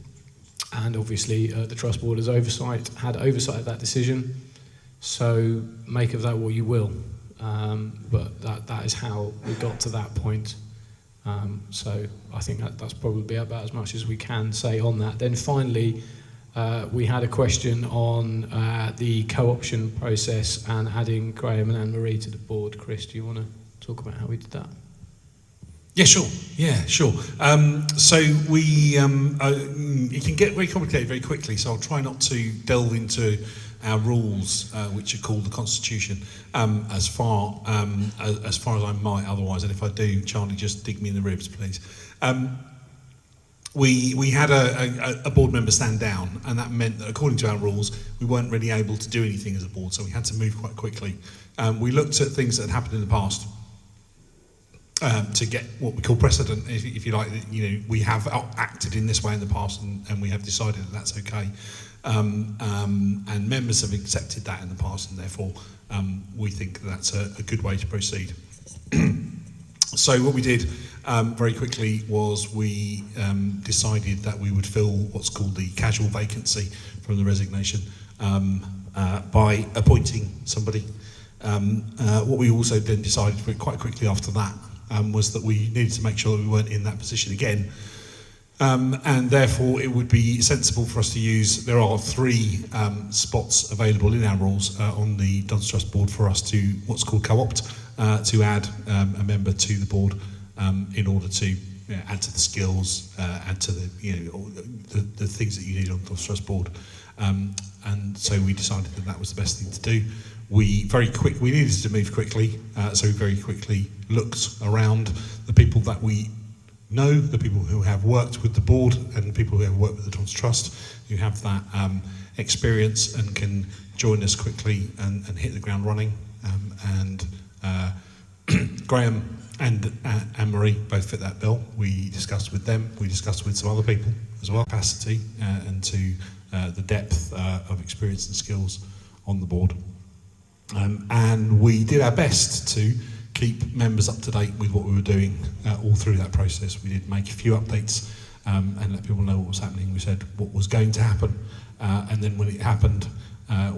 And obviously the Trust Board had oversight of that decision. So make of that what you will, but that is how we got to that point. So I think that's probably about as much as we can say on that. Then finally, we had a question on the co-option process and adding Graham and Anne-Marie to the board. Chris, do you want to talk about how we did that? Yeah, sure. So we it can get very complicated very quickly. So I'll try not to delve into our rules, which are called the Constitution, as far as I might otherwise. And if I do, Charlie, just dig me in the ribs, please. We had a board member stand down, and that meant that according to our rules, we weren't really able to do anything as a board, so we had to move quite quickly. We looked at things that had happened in the past, to get what we call precedent, if you like. You know, we have acted in this way in the past, and we have decided that that's okay. And members have accepted that in the past, and therefore we think that's a good way to proceed. So what we did very quickly was we decided that we would fill what's called the casual vacancy from the resignation by appointing somebody. What we also then decided quite quickly after that was that we needed to make sure that we weren't in that position again. And therefore it would be sensible for us to use, there are 3 spots available in our rules on the Dons Trust board for us to what's called co-opt, to add a member to the board in order to add to the skills, add to the, the things that you need on the Dons Trust board. And so we decided that that was the best thing to do. We needed to move quickly, so we very quickly looked around the people that we know, the people who have worked with the board and the people who have worked with the Dons Trust, who have that experience and can join us quickly and hit the ground running. And Graham and Anne-Marie both fit that bill. We discussed with them, we discussed with some other people as well, capacity and to the depth of experience and skills on the board. And we did our best to keep members up to date with what we were doing all through that process. We did make a few updates and let people know what was happening. We said what was going to happen, and then when it happened,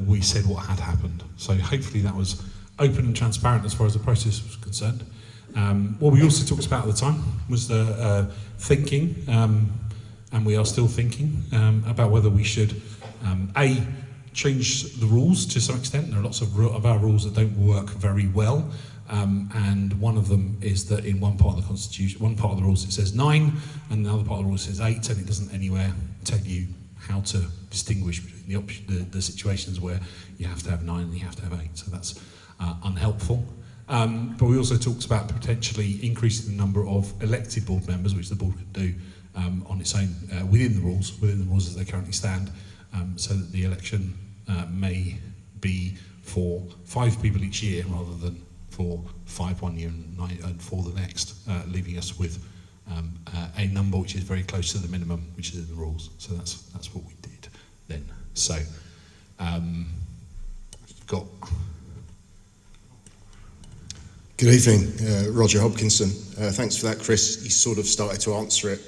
we said what had happened. So hopefully that was open and transparent as far as the process was concerned. What we also talked about at the time was the thinking, and we are still thinking about whether we should change the rules to some extent. There are lots of our rules that don't work very well. And one of them is that in one part of the Constitution, one part of the rules it says 9, and the other part of the rules says 8, and it doesn't anywhere tell you how to distinguish between the situations where you have to have 9 and you have to have 8. So that's unhelpful. But we also talked about potentially increasing the number of elected board members, which the board could do on its own within the rules as they currently stand, so that the election may be for 5 people each year rather than for 5 one year and 4 the next, leaving us with a number which is very close to the minimum, which is in the rules. So that's what we did then. So, got. Good evening, Roger Hopkinson. Thanks for that, Chris. You sort of started to answer it.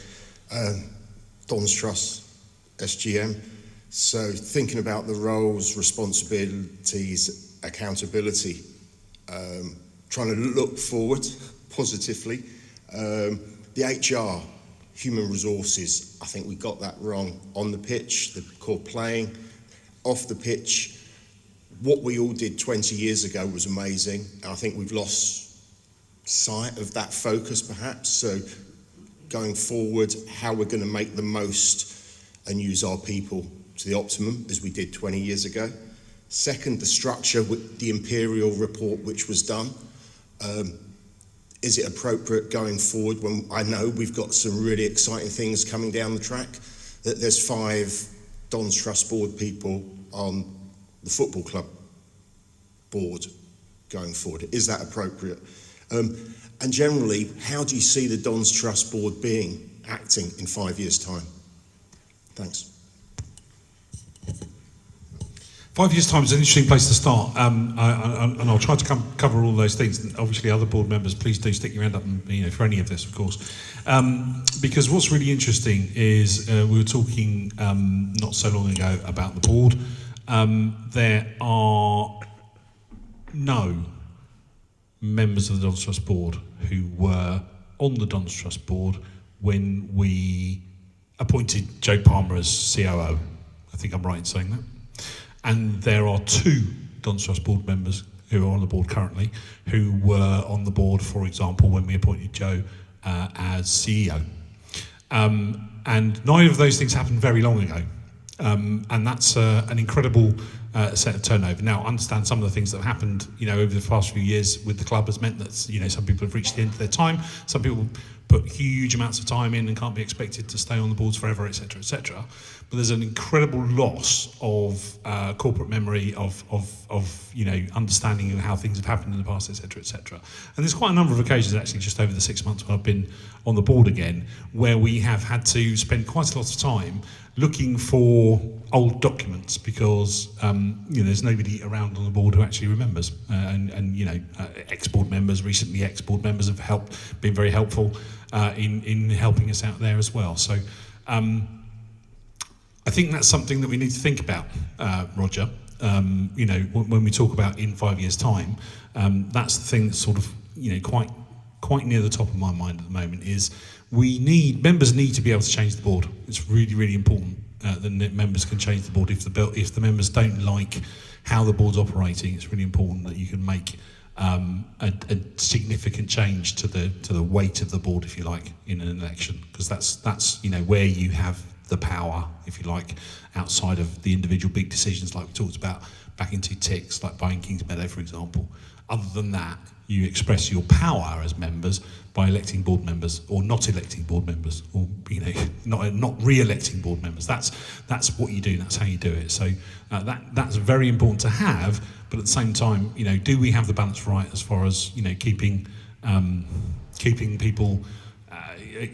Dons Trust, SGM. So thinking about the roles, responsibilities, accountability, trying to look forward positively. The HR, human resources, I think we got that wrong on the pitch, the core playing, off the pitch. What we all did 20 years ago was amazing. I think we've lost sight of that focus perhaps. So going forward, how we're going to make the most and use our people to the optimum as we did 20 years ago. Second, the structure with the Imperial report which was done. Is it appropriate going forward when I know we've got some really exciting things coming down the track? That there's 5 Dons Trust board people on the football club board going forward. Is that appropriate? And generally, how do you see the Dons Trust board acting in 5 years' time? Thanks. 5 years' time is an interesting place to start, and I'll try to cover all those things. And obviously, other board members, please do stick your hand up, and, for any of this, of course. Because what's really interesting is we were talking not so long ago about the board. There are no members of the Dons Trust board who were on the Dons Trust board when we appointed Joe Palmer as COO. I think I'm right in saying that. And there are 2 Dons Trust board members who are on the board currently who were on the board, for example, when we appointed Joe as CEO. And neither of those things happened very long ago. And that's an incredible set of turnover. Now, I understand some of the things that have happened, over the past few years with the club has meant that, some people have reached the end of their time. Some people put huge amounts of time in and can't be expected to stay on the boards forever, etc., etc. But there's an incredible loss of corporate memory, of understanding of how things have happened in the past, etc., etc. And there's quite a number of occasions, actually, just over the 6 months when I've been on the board again, where we have had to spend quite a lot of time looking for old documents because there's nobody around on the board who actually remembers. Ex-board members, recently ex-board members have been very helpful in helping us out there as well. So I think that's something that we need to think about, Roger. When we talk about in 5 years' time, that's the thing that's sort of quite near the top of my mind at the moment. Is members need to be able to change the board. It's really, really important that members can change the board. If the members don't like how the board's operating, it's really important that you can make a significant change to the weight of the board, if you like, in an election, because that's where you have the power, if you like, outside of the individual big decisions like we talked about back into ticks, like buying Kings Meadow, for example. Other than that, you express your power as members by electing board members or not electing board members, or not re-electing board members. That's what you do. That's how you do it. So that's very important to have. But at the same time, do we have the balance right as far as keeping people,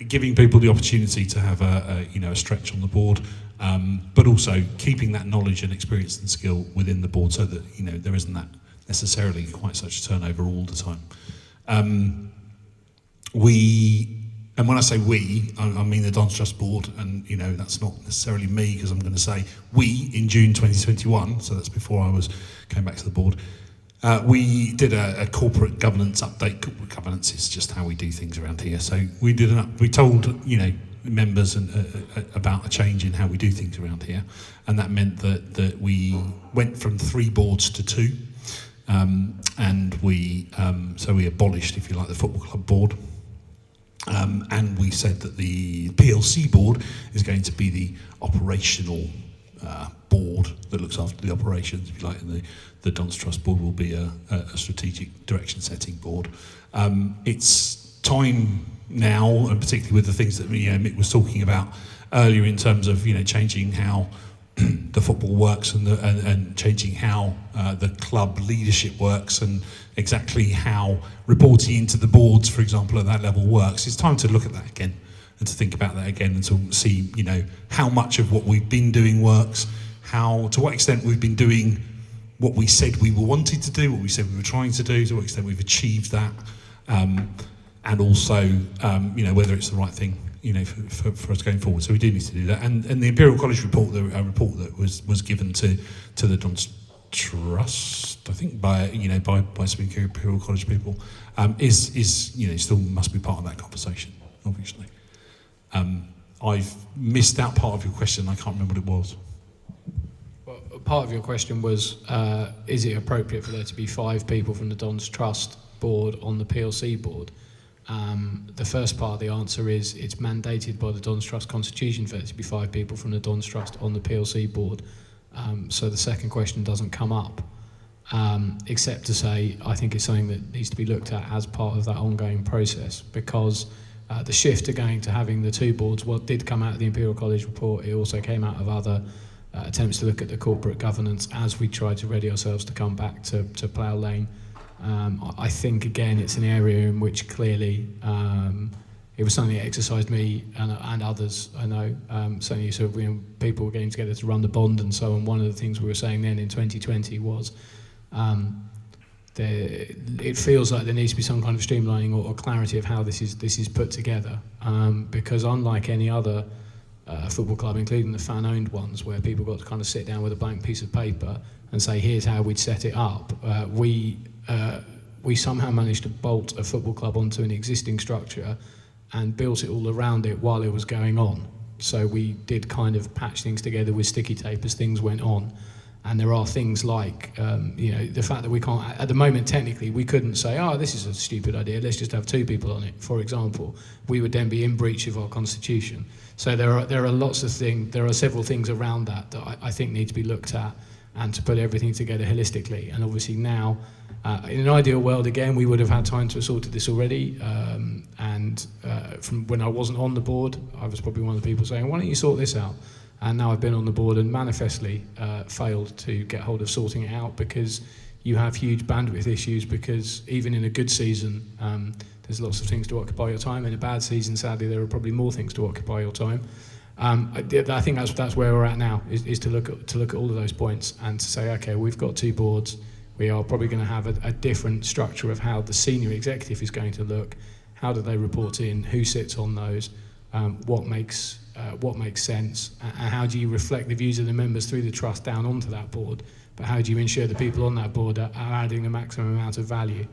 giving people the opportunity to have a stretch on the board, but also keeping that knowledge and experience and skill within the board, so that there isn't that necessarily quite such a turnover all the time. And when I say we, I mean the Dons Trust board, and that's not necessarily me, because I'm going to say we in June 2021, so that's before I came back to the board. We did a corporate governance update. Corporate governance is just how we do things around here. So we told members about a change in how we do things around here, and that meant that we went from 3 boards to 2, and we abolished, if you like, the football club board. And we said that the PLC board is going to be the operational board that looks after the operations, if you like, and the Dons Trust board will be a strategic direction setting board. It's time now, and particularly with the things that Mick was talking about earlier in terms of changing how the football works and changing how the club leadership works, and exactly how reporting into the boards, for example, at that level works. It's time to look at that again and to think about that again, and to see how much of what we've been doing works, to what extent we've been doing what we said we were wanting to do, what we said we were trying to do, to what extent we've achieved that, and also whether it's the right thing for us going forward. So we do need to do that. And the Imperial College report, a report that was given to the Dons Trust, I think by some Imperial College people, is still must be part of that conversation, obviously. I've missed out part of your question. I can't remember what it was. Well, part of your question was, is it appropriate for there to be 5 people from the Dons Trust board on the PLC board? The first part of the answer is it's mandated by the Dons Trust Constitution for there to be 5 people from the Dons Trust on the PLC board. So the second question doesn't come up, except to say I think it's something that needs to be looked at as part of that ongoing process, because the shift to going to having the 2 boards, what did come out of the Imperial College report, it also came out of other attempts to look at the corporate governance as we try to ready ourselves to come back to Plough Lane. I think, again, it's an area in which clearly it was something that exercised me and others, I know. Certainly sort of, people were getting together to run the bond and so on. One of the things we were saying then in 2020 was it feels like there needs to be some kind of streamlining or clarity of how this is put together, because unlike any other football club, including the fan-owned ones, where people got to kind of sit down with a blank piece of paper and say, here's how we'd set it up, we somehow managed to bolt a football club onto an existing structure and built it all around it while it was going on. So we did kind of patch things together with sticky tape as things went on. And there are things like, the fact that we can't, at the moment, technically, we couldn't say, this is a stupid idea, let's just have 2 people on it, for example. We would then be in breach of our constitution. So there are lots of things, there are several things around that I think need to be looked at. and to put everything together holistically. And obviously now, in an ideal world, again, we would have had time to have sorted this already. From when I wasn't on the board, I was probably one of the people saying, why don't you sort this out? And now I've been on the board and manifestly failed to get hold of sorting it out, because you have huge bandwidth issues, because even in a good season, there's lots of things to occupy your time. In a bad season, sadly, there are probably more things to occupy your time. I think that's where we're at now, is to look at all of those points and to say, okay, we've got two boards. We are probably going to have a different structure of how the senior executive is going to look. How do they report in? Who sits on those? What makes sense? And how do you reflect the views of the members through the trust down onto that board? But how do you ensure the people on that board are adding the maximum amount of value?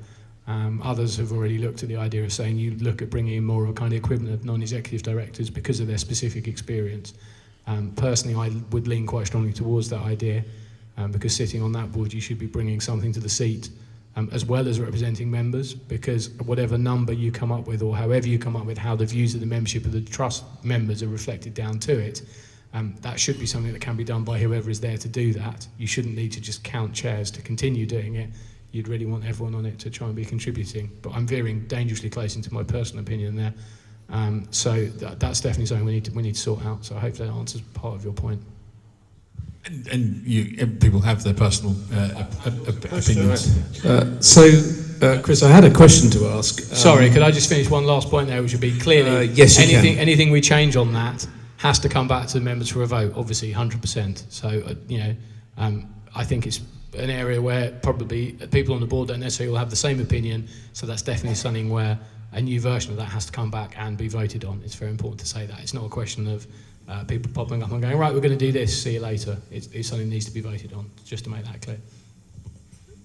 Others have already looked at the idea of saying you look at bringing in more of a kind of equivalent of non-executive directors because of their specific experience. Personally, I would lean quite strongly towards that idea, because sitting on that board, you should be bringing something to the seat, as well as representing members, because whatever number you come up with, or however you come up with how the views of the membership of the trust members are reflected down to it, that should be something that can be done by whoever is there to do that. You shouldn't need to just count chairs to continue doing it. You'd really want everyone on it to try and be contributing. But I'm veering dangerously close into my personal opinion there. So that's definitely something we need to sort out. So hopefully that answers part of your point. And people have their personal opinions. Chris, I had a question to ask. Sorry, could I just finish one last point there, which would be clearly yes, you can. Anything we change on that has to come back to the members for a vote, obviously 100%. So, I think it's an area where probably people on the board don't necessarily all have the same opinion, so that's definitely something where a new version of that has to come back and be voted on. It's very important to say that. It's not a question of people popping up and going, right, we're going to do this, see you later. It's something that needs to be voted on, just to make that clear.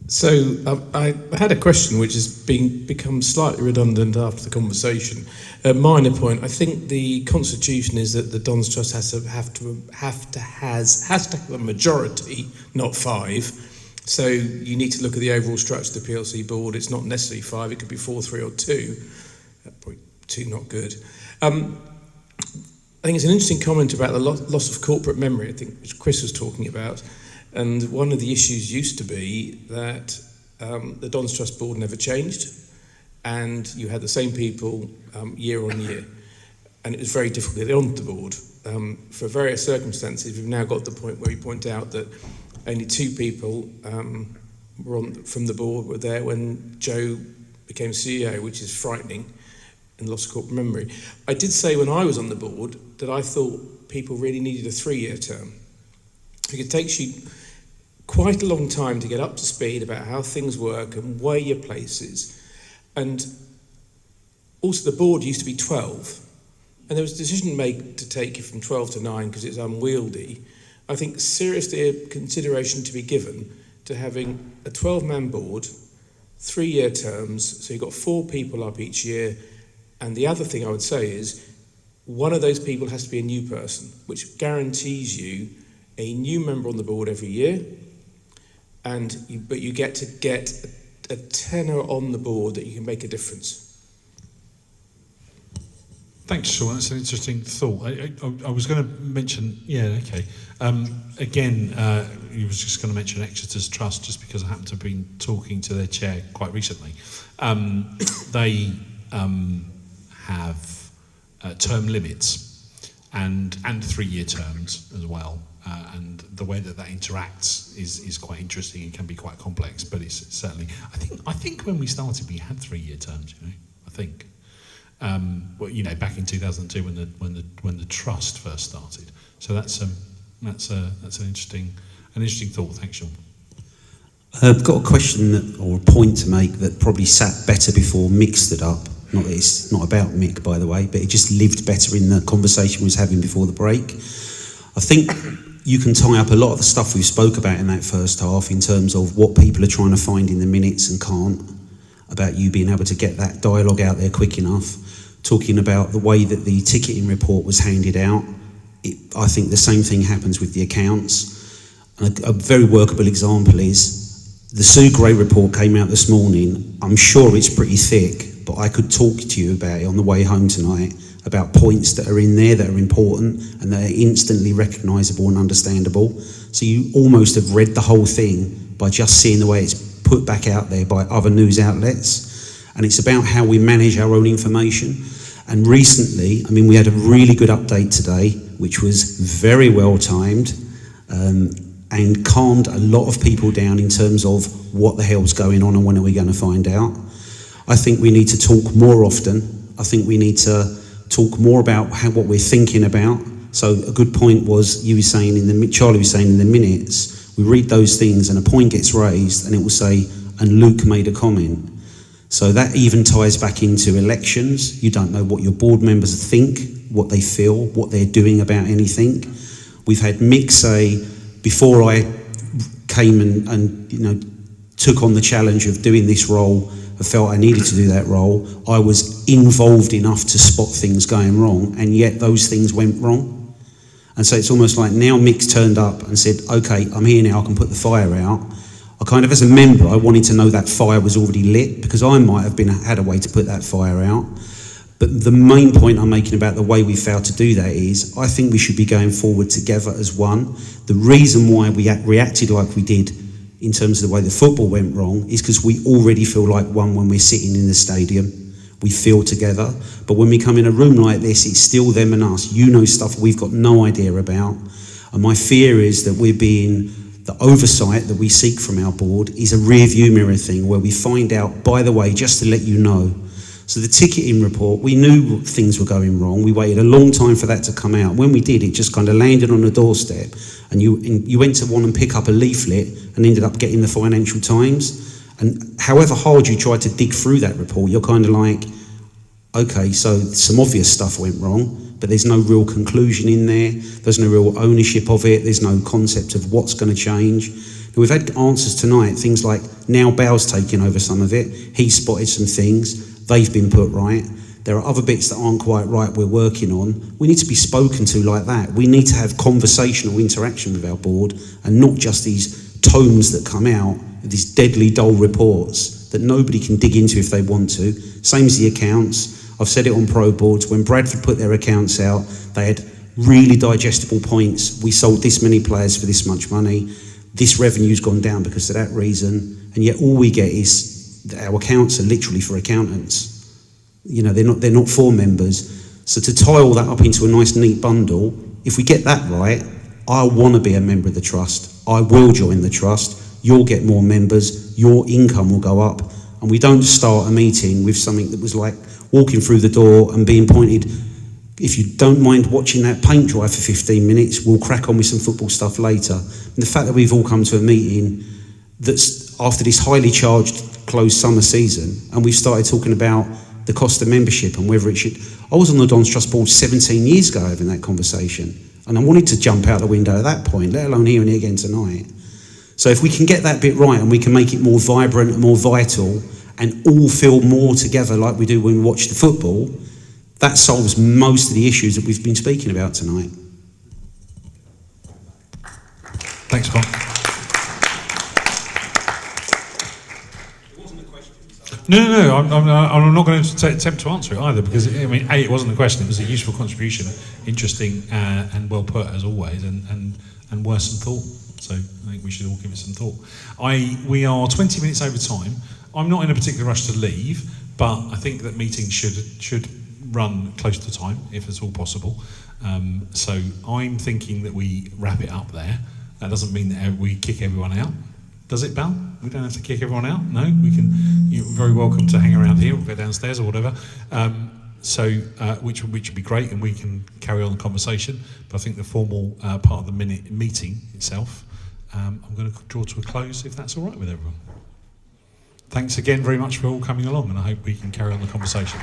So I had a question which has become slightly redundant after the conversation. A minor point. I think the constitution is that the Dons Trust has to have a majority, not 5. So you need to look at the overall structure of the PLC board. It's not necessarily 5. It could be 4, 3, or 2. Probably 2, not good. I think it's an interesting comment about the loss of corporate memory, I think, which Chris was talking about. And one of the issues used to be that the Dons Trust board never changed, and you had the same people year on year. And it was very difficult to get on the board. For various circumstances, we've now got to the point where we point out that only 2 people from the board were there when Joe became CEO, which is frightening, and lost of corporate memory. I did say when I was on the board that I thought people really needed a 3-year term. It takes you quite a long time to get up to speed about how things work and where your place is. And also the board used to be 12, and there was a decision made to take you from 12 to 9 because it's unwieldy. I think seriously a consideration to be given to having a 12-man board, 3-year terms, so you've got 4 people up each year. And the other thing I would say is one of those people has to be a new person, which guarantees you a new member on the board every year, but you get to get a tenor on the board that you can make a difference. Thanks, Sean. That's an interesting thought. I was going to mention, again, you was just going to mention Exeter's Trust, just because I happen to have been talking to their chair quite recently. They have term limits and 3-year terms as well. And the way that interacts is quite interesting and can be quite complex, but it's certainly, I think when we started we had 3-year terms, I think. Back in 2002 when the trust first started. So that's an interesting thought. Thanks, Sean. I've got a question or a point to make that probably sat better before Mick stood up. Not that it's not about Mick, by the way, but it just lived better in the conversation we was having before the break. I think you can tie up a lot of the stuff we spoke about in that first half in terms of what people are trying to find in the minutes and can't, about you being able to get that dialogue out there quick enough, talking about the way that the ticketing report was handed out. I think the same thing happens with the accounts. A very workable example is the Sue Gray report came out this morning. I'm sure it's pretty thick, but I could talk to you about it on the way home tonight, about points that are in there that are important and that are instantly recognisable and understandable. So you almost have read the whole thing by just seeing the way it's put back out there by other news outlets. And it's about how we manage our own information. And recently, I mean, we had a really good update today, which was very well timed, and calmed a lot of people down in terms of what the hell's going on and when are we going to find out. I think we need to talk more often. I think we need to talk more about what we're thinking about. So a good point was Charlie was saying in the minutes, we read those things and a point gets raised and it will say, and Luke made a comment. So that even ties back into elections. You don't know what your board members think, what they feel, what they're doing about anything. We've had Mick say, before I came and took on the challenge of doing this role, I felt I needed to do that role, I was involved enough to spot things going wrong, and yet those things went wrong. And so it's almost like now Mick's turned up and said, okay, I'm here now, I can put the fire out. I kind of, as a member, I wanted to know that fire was already lit, because I might have had a way to put that fire out. But the main point I'm making about the way we failed to do that is, I think we should be going forward together as one. The reason why we reacted like we did in terms of the way the football went wrong is because we already feel like one when we're sitting in the stadium. We feel together. But when we come in a room like this, it's still them and us. You know stuff we've got no idea about. And my fear is that the oversight that we seek from our board is a rear view mirror thing where we find out, by the way, just to let you know. So the ticketing report, we knew things were going wrong. We waited a long time for that to come out. When we did, it just kind of landed on the doorstep, and you went to want and pick up a leaflet and ended up getting the Financial Times. And however hard you tried to dig through that report, you're kind of like, okay, so some obvious stuff went wrong, but there's no real conclusion in there. There's no real ownership of it. There's no concept of what's going to change. And we've had answers tonight, things like, now Bale's taking over some of it. He spotted some things. They've been put right. There are other bits that aren't quite right we're working on. We need to be spoken to like that. We need to have conversational interaction with our board and not just these tomes that come out, these deadly dull reports that nobody can dig into if they want to. Same as the accounts. I've said it on pro boards. When Bradford put their accounts out, they had really digestible points. We sold this many players for this much money. This revenue's gone down because of that reason. And yet all we get is our accounts are literally for accountants. You know, they're not for members. So to tie all that up into a nice neat bundle, if we get that right, I want to be a member of the trust. I will join the trust. You'll get more members. Your income will go up. And we don't start a meeting with something that was like walking through the door and being pointed, if you don't mind watching that paint dry for 15 minutes, we'll crack on with some football stuff later. And the fact that we've all come to a meeting that's after this highly charged closed summer season, and we've started talking about the cost of membership and whether it should. I was on the Dons Trust board 17 years ago having that conversation, and I wanted to jump out the window at that point, let alone hearing it again tonight. So if we can get that bit right and we can make it more vibrant and more vital and all feel more together like we do when we watch the football, that solves most of the issues that we've been speaking about tonight. Thanks, Paul. No, I'm not going to attempt to answer it either, because I mean, A, it wasn't a question, it was a useful contribution, interesting and well put as always, and worth some thought. So I think we should all give it some thought. We are 20 minutes over time. I'm not in a particular rush to leave, but I think that meetings should run close to time if it's all possible. So I'm thinking that we wrap it up there. That doesn't mean that we kick everyone out. Does it, Bal? We don't have to kick everyone out? No? We can. You're very welcome to hang around here or go downstairs or whatever. Which would be great, and we can carry on the conversation. But I think the formal part of the meeting itself, I'm going to draw to a close if that's all right with everyone. Thanks again very much for all coming along, and I hope we can carry on the conversation.